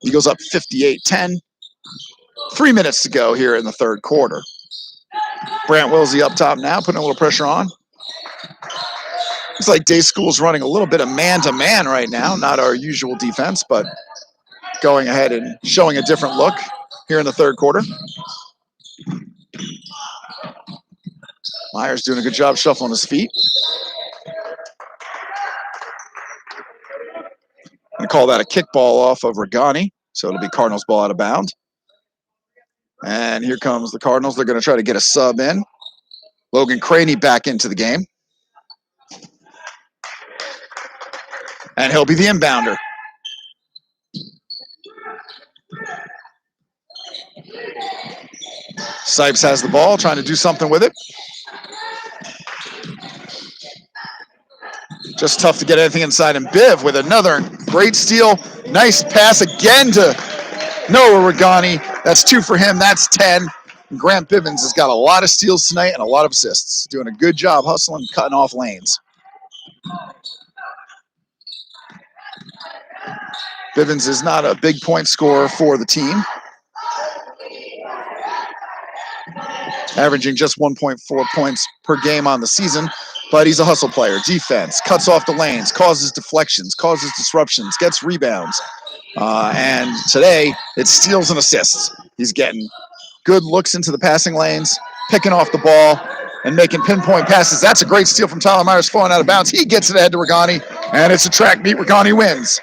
Eagles up 58-10. 3 minutes to go here in the third quarter. Brant Wilsey up top now, putting a little pressure on. Looks like Day School's running a little bit of man-to-man right now. Not our usual defense, but going ahead and showing a different look here in the third quarter. Myers doing a good job shuffling his feet. Going to call that a kickball off of Regani, so it'll be Cardinals ball out of bounds. And here comes the Cardinals. They're going to try to get a sub in. Logan Craney back into the game. And he'll be the inbounder. Sipes has the ball, trying to do something with it. Just tough to get anything inside. And Biv with another great steal. Nice pass again to Noah Regani. That's 2 for him. That's 10. And Grant Bivens has got a lot of steals tonight and a lot of assists. Doing a good job hustling, cutting off lanes. Bivens is not a big point scorer for the team. Averaging just 1.4 points per game on the season, but he's a hustle player. Defense, cuts off the lanes, causes deflections, causes disruptions, gets rebounds. And today, it's steals and assists. He's getting good looks into the passing lanes, picking off the ball, and making pinpoint passes. That's a great steal from Tyler Myers, falling out of bounds. He gets it ahead to Regani, and it's a track meet. Regani wins.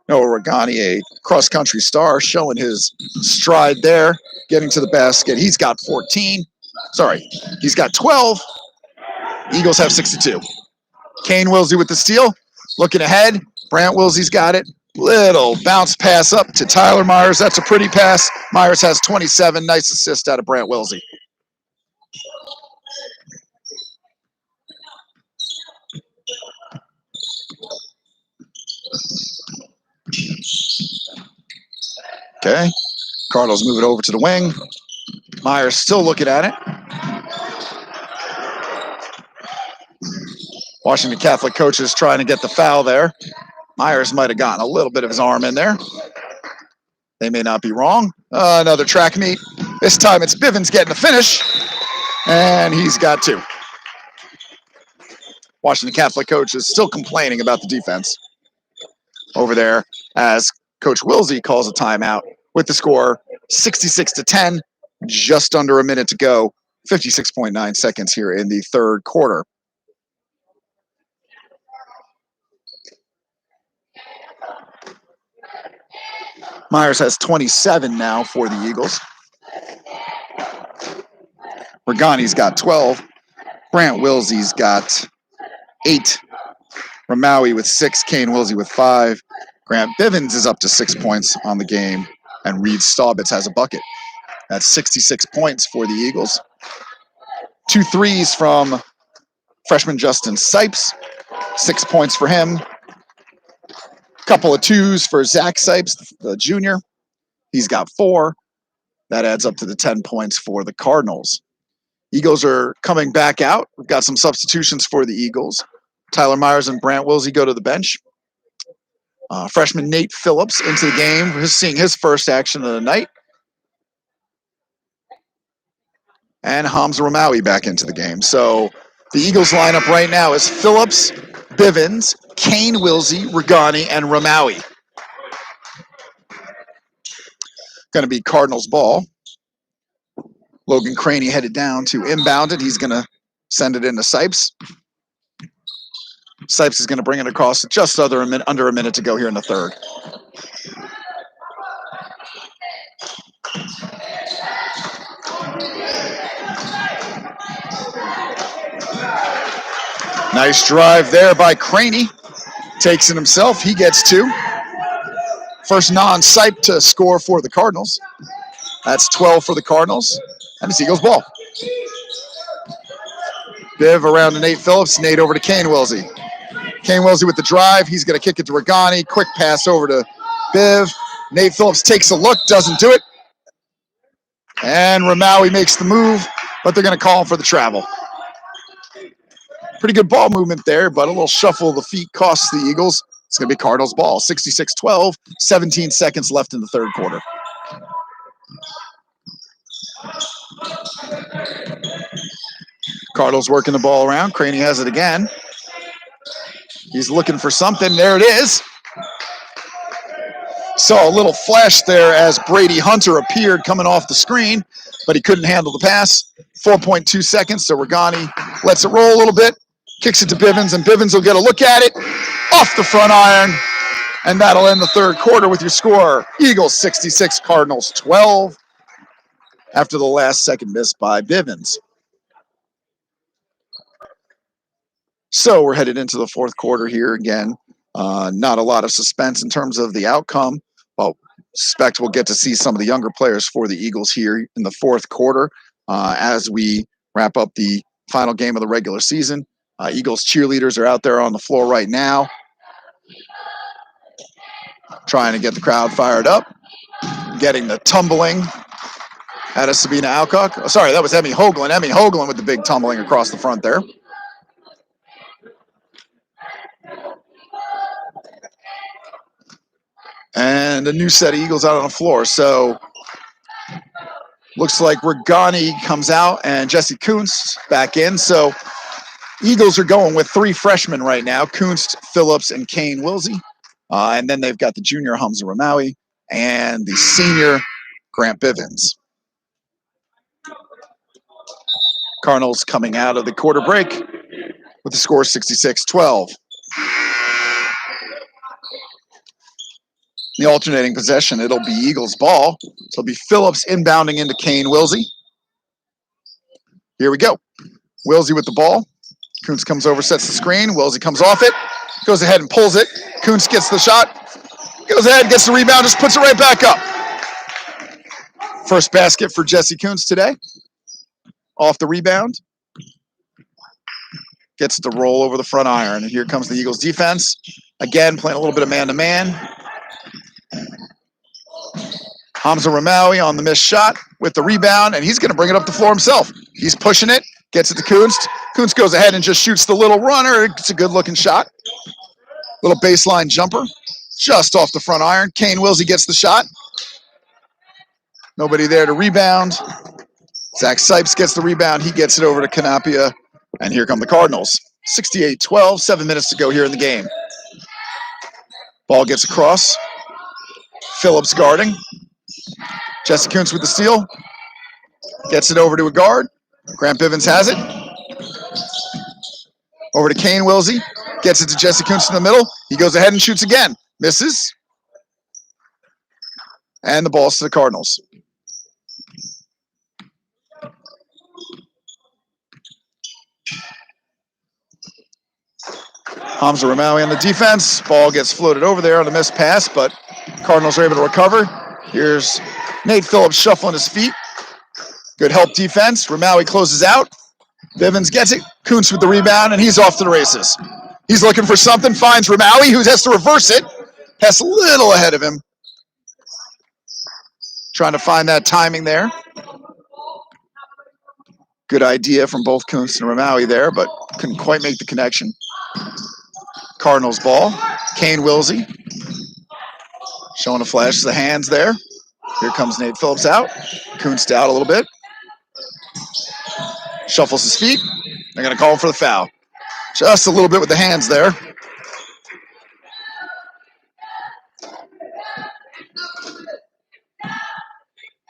Noah Regani, a cross-country star, showing his stride there, getting to the basket. He's got 14. Sorry, he's got 12. Eagles have 62. Kane Wilsey with the steal. Looking ahead, Brant Wilsey's got it. Little bounce pass up to Tyler Myers. That's a pretty pass. Myers has 27. Nice assist out of Brant Wilsey. Okay, Cardinals move it over to the wing. Myers still looking at it. Washington Catholic coaches trying to get the foul there. Myers might have gotten a little bit of his arm in there. They may not be wrong. Another track meet. This time it's Bivens getting the finish, and he's got 2. Washington Catholic coach is still complaining about the defense over there as Coach Wilsey calls a timeout with the score 66-10, just under a minute to go, 56.9 seconds here in the third quarter. Myers has 27 now for the Eagles. Regani's got 12. Brant Wilsey's got 8. Ramaui with 6. Kane Wilsey with 5. Grant Bivens is up to 6 points on the game. And Reed Staubitz has a bucket. That's 66 points for the Eagles. 2 threes from freshman Justin Sipes. 6 points for him. Couple of 2s for Zach Sipes, the junior. He's got 4. That adds up to the 10 points for the Cardinals. Eagles are coming back out. We've got some substitutions for the Eagles. Tyler Myers and Brant Wilsey go to the bench. Freshman Nate Phillips into the game, seeing his first action of the night. And Hamza Ramaui back into the game. So the Eagles lineup right now is Phillips, Bivens, Kane Wilsey, Regani, and Ramaui. Going to be Cardinals ball. Logan Craney headed down to inbound it. He's going to send it into Sipes. Sipes is going to bring it across just under a minute to go here in the third. Nice drive there by Craney. takes it himself. He gets 2. First non-Sipe to score for the Cardinals. That's 12 for the Cardinals. And it's Eagles ball. Biv around to Nate Phillips. Nate over to Kane Wilsey. Kane Wilsey with the drive. He's going to kick it to Regani. Quick pass over to Biv. Nate Phillips takes a look, doesn't do it. And Ramaui makes the move, but they're going to call him for the travel. Pretty good ball movement there, but a little shuffle of the feet costs the Eagles. It's going to be Cardinals ball. 66-12, 17 seconds left in the third quarter. Cardinals working the ball around. Craney has it again. He's looking for something. There it is. Saw a little flash there as Brady Hunter appeared coming off the screen, but he couldn't handle the pass. 4.2 seconds, so Regani lets it roll a little bit, kicks it to Bivens, and Bivens will get a look at it off the front iron, and that'll end the third quarter with your score. Eagles 66, Cardinals 12, after the last second miss by Bivens. So we're headed into the fourth quarter here again. Not a lot of suspense in terms of the outcome, but suspect we'll get to see some of the younger players for the Eagles here in the fourth quarter as we wrap up the final game of the regular season. Eagles cheerleaders are out there on the floor right now, trying to get the crowd fired up, getting the tumbling out of Sabina Alcock. Oh, sorry, that was Emmy Hoagland. Emmy Hoagland with the big tumbling across the front there. And a new set of Eagles out on the floor. So looks like Regani comes out and Jesse Kunst back in. So Eagles are going with 3 freshmen right now, Kunst, Phillips, and Kane Wilsey. And then they've got the junior Hamza Ramaui and the senior Grant Bivens. Cardinals coming out of the quarter break with the score 66-12. The alternating possession, it'll be Eagles ball. So it'll be Phillips inbounding into Kane Wilsey. Here we go. Wilsey with the ball. Kunst comes over, sets the screen. Wilsey comes off it, goes ahead and pulls it. Kunst gets the shot, goes ahead, gets the rebound, just puts it right back up. First basket for Jesse Kunst today. Off the rebound. Gets the roll over the front iron. And here comes the Eagles defense. Again, playing a little bit of man-to-man. Hamza Ramaui on the missed shot with the rebound, and he's going to bring it up the floor himself. He's pushing it, gets it to Kunst. Kunst goes ahead and just shoots the little runner. It's a good-looking shot. Little baseline jumper, just off the front iron. Kane Wilsey gets the shot. Nobody there to rebound. Zach Sipes gets the rebound. He gets it over to Canapia, and here come the Cardinals. 68-12, 7 minutes to go here in the game. Ball gets across. Phillips guarding. Jesse Kunst with the steal. Gets it over to a guard. Grant Bivens has it. Over to Kane Wilsey. Gets it to Jesse Kunst in the middle. He goes ahead and shoots again. Misses. And the ball's to the Cardinals. Hamza Ramaui on the defense. Ball gets floated over there on a missed pass, but Cardinals are able to recover. Here's Nate Phillips shuffling his feet. Good help defense. Ramaui closes out. Bivens gets it. Kunst with the rebound, and he's off to the races. He's looking for something, finds Ramaui, who has to reverse it. Hess a little ahead of him. Trying to find that timing there. Good idea from both Kunst and Ramaui there, but couldn't quite make the connection. Cardinals ball. Kane Wilsey. Showing a flash of the hands there. Here comes Nate Phillips out. Kunst out a little bit. Shuffles his feet. They're going to call him for the foul. Just a little bit with the hands there.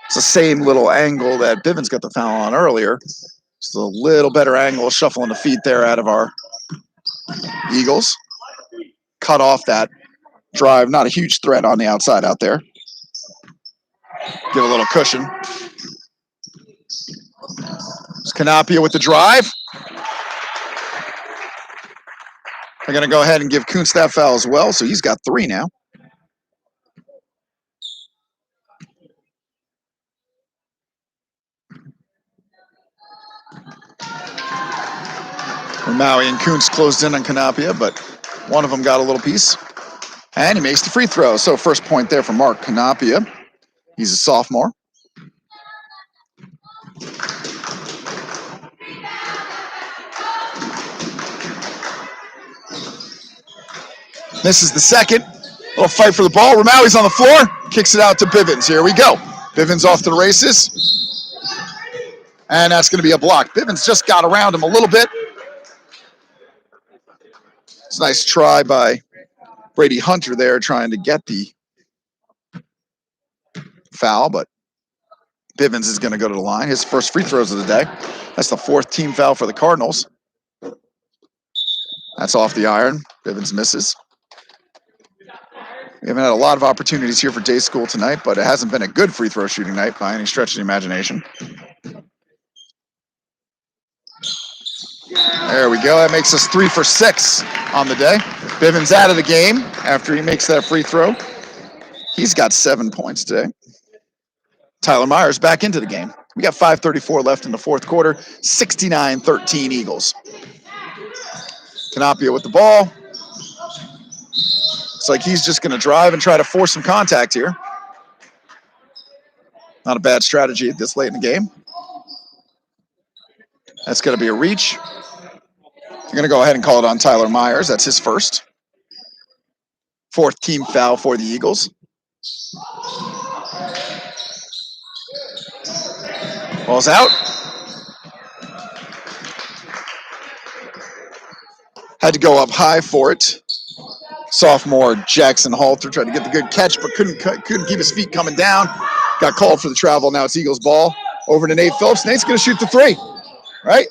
It's the same little angle that Bivens got the foul on earlier. Just a little better angle, shuffling the feet there out of our Eagles. Cut off that drive. Not a huge threat on the outside out there. Give a little cushion. It's Canapia with the drive. They're going to go ahead and give Kuntz that foul as well, so he's got 3 now. Maui and Kuntz closed in on Canapia, but one of them got a little piece. And he makes the free throw. So first point there for Mark Canapia. He's a sophomore. Misses the second. Little fight for the ball. Ramaui's on the floor. Kicks it out to Bivens. Here we go. Bivens off to the races. And that's going to be a block. Bivens just got around him a little bit. It's a nice try by Brady Hunter there trying to get the foul, but Bivens is going to go to the line. His first free throws of the day. That's the 4th team foul for the Cardinals. That's off the iron. Bivens misses. We haven't had a lot of opportunities here for day school tonight, but it hasn't been a good free throw shooting night by any stretch of the imagination. There we go. That makes us 3 for 6 on the day. Bivens out of the game after he makes that free throw. He's got 7 points today. Tyler Myers back into the game. We got 5:34 left in the 4th quarter. 69-13 Eagles. Canapia with the ball. It's like he's just going to drive and try to force some contact here. Not a bad strategy this late in the game. That's going to be a reach. They're going to go ahead and call it on Tyler Myers. That's his first. 4th team foul for the Eagles. Ball's out. Had to go up high for it. Sophomore Jackson Halter tried to get the good catch, but couldn't keep his feet coming down. Got called for the travel. Now it's Eagles ball. Over to Nate Phillips. Nate's going to shoot the 3. Right?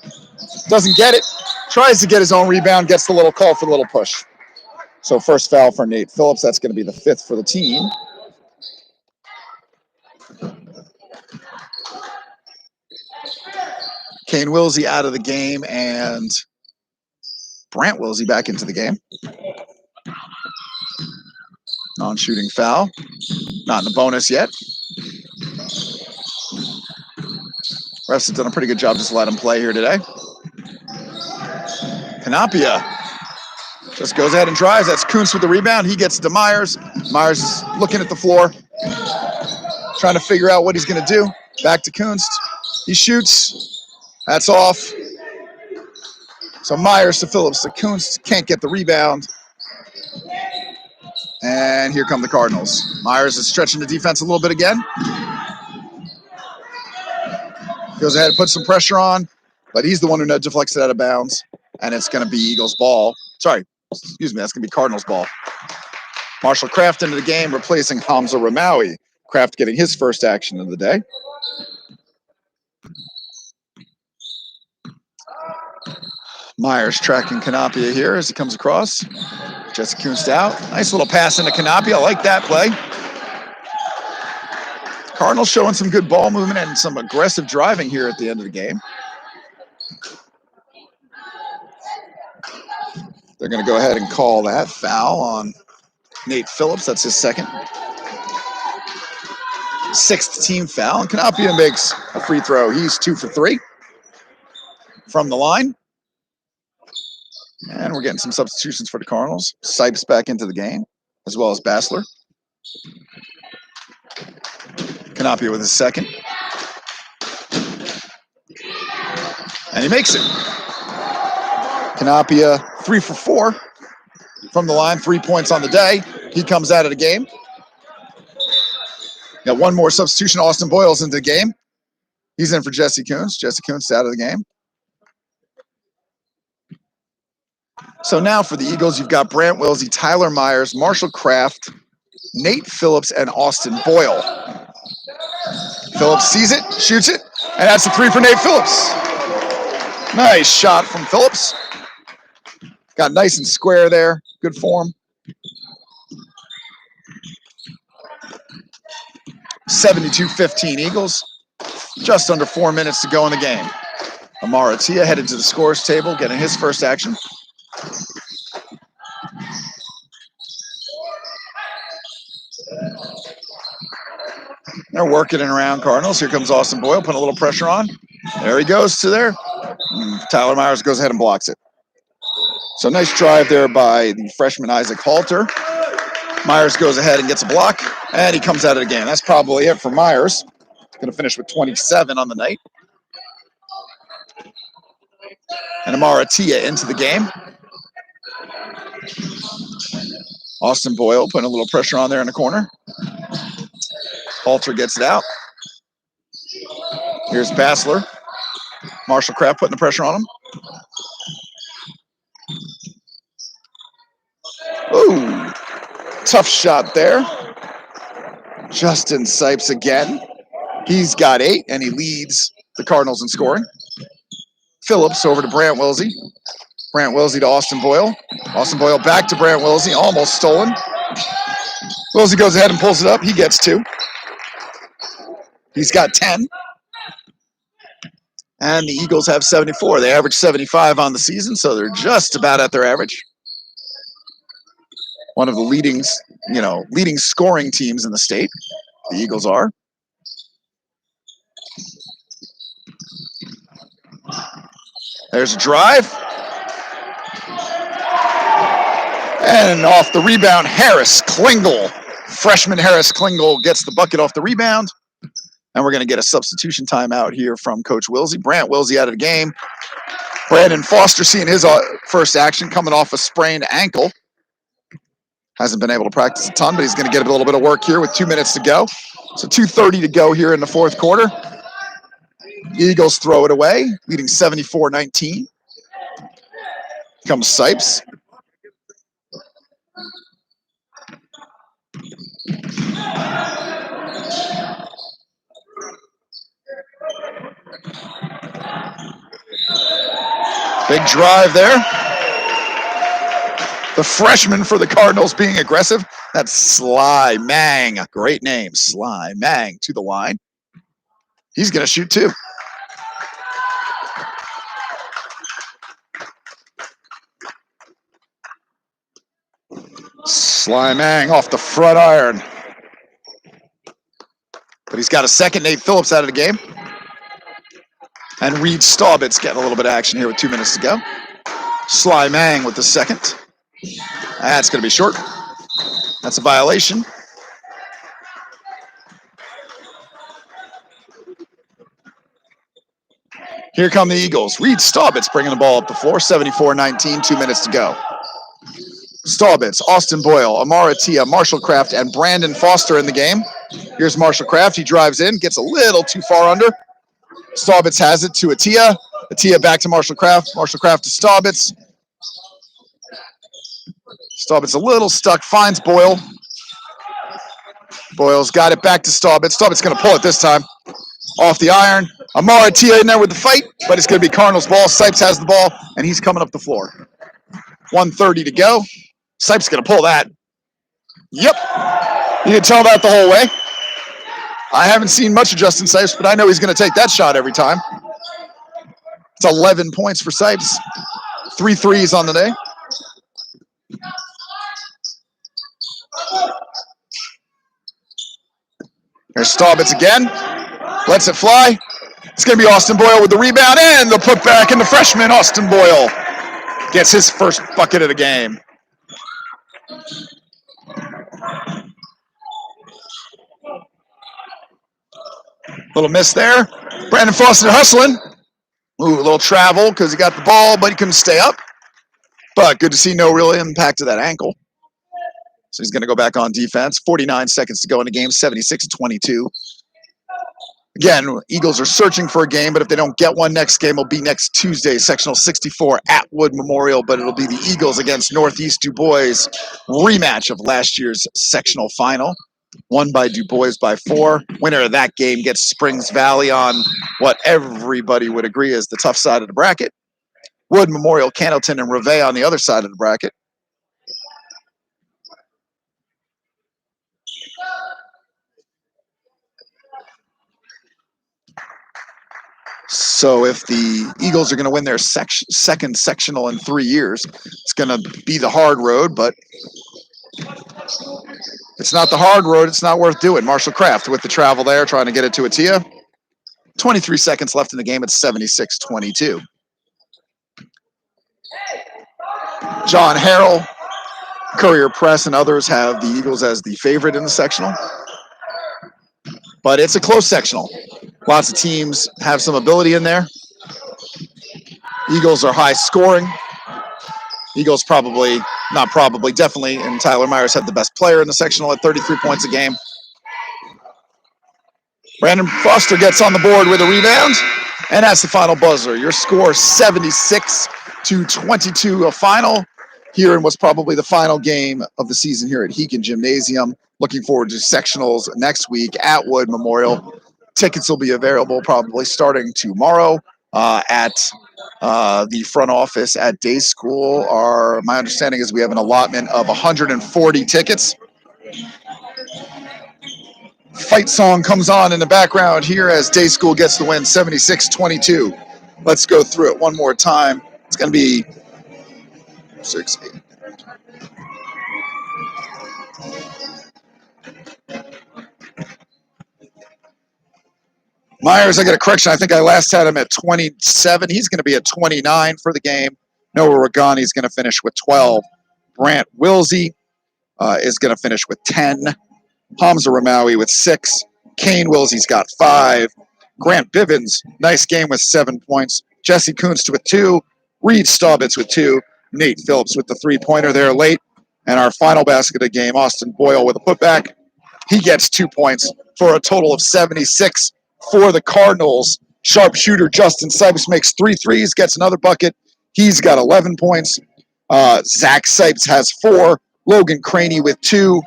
Doesn't get it. Tries to get his own rebound. Gets the little call for the little push. So first foul for Nate Phillips. That's going to be the 5th for the team. Kane Wilsey out of the game and Brant Wilsey back into the game. Non-shooting foul. Not in the bonus yet. Refs have done a pretty good job just to let him play here today. Canapia just goes ahead and drives. That's Kuntz with the rebound. He gets to Myers. Myers is looking at the floor, trying to figure out what he's going to do. Back to Kuntz. He shoots. That's off. So Myers to Phillips to Kuntz. Can't get the rebound. And here come the Cardinals. Myers is stretching the defense a little bit again. Goes ahead and puts some pressure on, but he's the one who deflects it out of bounds. And it's going to be Eagles ball. Sorry, excuse me, that's going to be Cardinals ball. Marshall Kraft into the game, replacing Hamza Ramawi. Kraft getting his first action of the day. Myers tracking Canapia here as he comes across. Jesse Kuntz out. Nice little pass into Canapia. I like that play. Cardinals showing some good ball movement and some aggressive driving here at the end of the game. They're going to go ahead and call that foul on Nate Phillips. That's his 2nd. 6th team foul. And Canapia makes a free throw. He's 2 for 3 from the line. And we're getting some substitutions for the Cardinals. Sipes back into the game, as well as Bassler. Canapia with his 2nd. And he makes it. Canapia 3 for 4 from the line, 3 points on the day. He comes out of the game. Got one more substitution. Austin Boyle's into the game. He's in for Jesse Kuntz. Jesse Kuntz out of the game. So now for the Eagles, you've got Brant Wilsey, Tyler Myers, Marshall Kraft, Nate Phillips, and Austin Boyle. Phillips sees it, shoots it, and that's a 3 for Nate Phillips. Nice shot from Phillips. Got nice and square there. Good form. 72-15 Eagles. Just under 4 minutes to go in the game. Amara Tia headed to the scores table, getting his first action. They're working it around Cardinals. Here comes Austin Boyle, putting a little pressure on. There he goes to there. Tyler Myers goes ahead and blocks it. So nice drive there by the freshman Isaac Halter. Myers goes ahead and gets a block, and he comes out of the game. That's probably it for Myers. Going to finish with 27 on the night. And Amara Tia into the game. Austin Boyle putting a little pressure on there in the corner. Halter gets it out. Here's Bassler. Marshall Kraft putting the pressure on him. Ooh, tough shot there. Justin Sipes again. He's got 8, and he leads the Cardinals in scoring. Phillips over to Brant Wilsey. Brant Wilsey to Austin Boyle. Austin Boyle back to Brant Wilsey, almost stolen. Wilsey goes ahead and pulls it up. He gets 2. He's got 10. And the Eagles have 74. They average 75 on the season, so they're just about at their average. One of the leading scoring teams in the state. The Eagles are. There's a drive. And off the rebound, Harris Klingel. Freshman Harris Klingel gets the bucket off the rebound. And we're going to get a substitution timeout here from Coach Wilsey. Brant Wilsey out of the game. Brandon Foster seeing his first action coming off a sprained ankle. Hasn't been able to practice a ton, but he's going to get a little bit of work here with 2 minutes to go. So 2:30 to go here in the fourth quarter. Eagles throw it away, leading 74-19. Comes Sipes. Big drive there. The freshman for the Cardinals being aggressive. That's Sly Mang. Great name, Sly Mang to the line. He's going to shoot 2. Sly Mang off the front iron. But he's got a second. Nate Phillips out of the game. And Reed Staubitz getting a little bit of action here with 2 minutes to go. Sly Mang with the second. That's going to be short. That's a violation. Here come the Eagles. Reed Staubitz bringing the ball up the floor. 74-19, 2 minutes to go. Staubitz, Austin Boyle, Amara Tia, Marshall Kraft, and Brandon Foster in the game. Here's Marshall Kraft. He drives in, gets a little too far under. Staubitz has it to Atia. Atia back to Marshall Kraft. Marshall Kraft to Staubitz. Staubitz a little stuck, finds Boyle. Boyle's got it back to Staubitz. Staubitz going to pull it this time. Off the iron. Amara Tia in there with the fight, but it's going to be Cardinals ball. Sipes has the ball, and he's coming up the floor. 1:30 to go. Sipes going to pull that. Yep. You can tell that the whole way. I haven't seen much of Justin Sipes, but I know he's going to take that shot every time. It's 11 points for Sipes. 3 threes on the day. There's Staubitz again. Lets it fly. It's going to be Austin Boyle with the rebound and the putback, and the freshman Austin Boyle gets his first bucket of the game. Little miss there. Brandon Foster hustling. Ooh, a little travel because he got the ball, but he couldn't stay up. But good to see no real impact to that ankle. So he's going to go back on defense. 49 seconds to go in the game, 76-22. Again, Eagles are searching for a game, but if they don't get one, next game will be next Tuesday, sectional 64 at Wood Memorial, but it'll be the Eagles against Northeast Du Bois, rematch of last year's sectional final. Won by Du Bois by 4. Winner of that game gets Springs Valley on what everybody would agree is the tough side of the bracket. Wood Memorial, Candleton, and Revay on the other side of the bracket. So if the Eagles are going to win their second sectional in 3 years, it's going to be the hard road, but It's not the hard road. It's not worth doing. Marshall Kraft with the travel there, trying to get it to Atia. 23 seconds left in the game. It's 76-22. John Harrell, Courier Press, and others have the Eagles as the favorite in the sectional. But it's a close sectional. Lots of teams have some ability in there. Eagles are high scoring. Eagles definitely, and Tyler Myers had the best player in the sectional at 33 points a game. Brandon Foster gets on the board with a rebound, and that's the final buzzer. Your score 76-22, a final here in what's probably the final game of the season here at Heakin Gymnasium. Looking forward to sectionals next week at Wood Memorial. Tickets will be available probably starting tomorrow at the front office at Day School. My understanding is we have an allotment of 140 tickets. Fight song comes on in the background here as Day School gets the win, 76-22. Let's go through it one more time. It's going to be 6, 8. Myers, I got a correction. I think I last had him at 27. He's going to be at 29 for the game. Noah Regani is going to finish with 12. Brant Wilsey is going to finish with 10. Hamza Ramawi with 6. Kane Wilsey's got 5. Grant Bivens, nice game with 7 points. Jesse Kunst with 2. Reed Staubitz with 2. Nate Phillips with the 3-pointer there late. And our final basket of the game, Austin Boyle with a putback. He gets 2 points for a total of 76 for the Cardinals. Sharpshooter Justin Sipes makes 3 threes, gets another bucket. He's got 11 points. Zach Sipes has 4. Logan Craney with 2.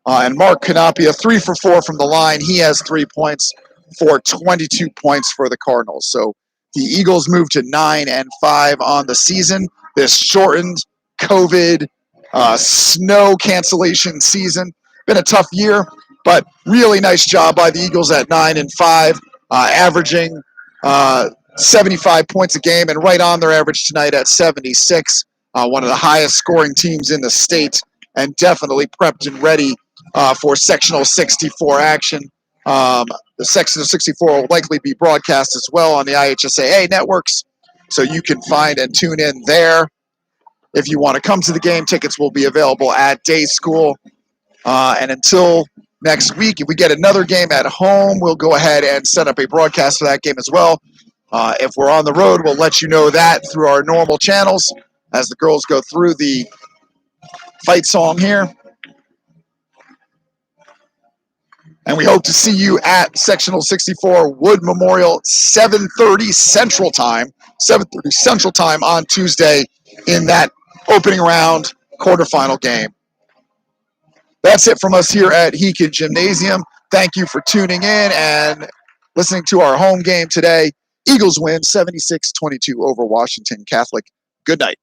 And Mark Canapia, 3 for 4 from the line. He has 3 points for 22 points for the Cardinals. So the Eagles move to 9-5 on the season. This shortened COVID snow cancellation season. Been a tough year, but really nice job by the Eagles at 9-5, averaging 75 points a game and right on their average tonight at 76. One of the highest scoring teams in the state and definitely prepped and ready for Sectional 64 action. The Sectional 64 will likely be broadcast as well on the IHSAA networks, so you can find and tune in there. If you want to come to the game, tickets will be available at Day School. And until next week, if we get another game at home, we'll go ahead and set up a broadcast for that game as well. If we're on the road, we'll let you know that through our normal channels as the girls go through the fight song here. And we hope to see you at Sectional 64 Wood Memorial, 7:30 Central Time on Tuesday in that opening round quarterfinal game. That's it from us here at Heakin Gymnasium. Thank you for tuning in and listening to our home game today. Eagles win 76-22 over Washington Catholic. Good night.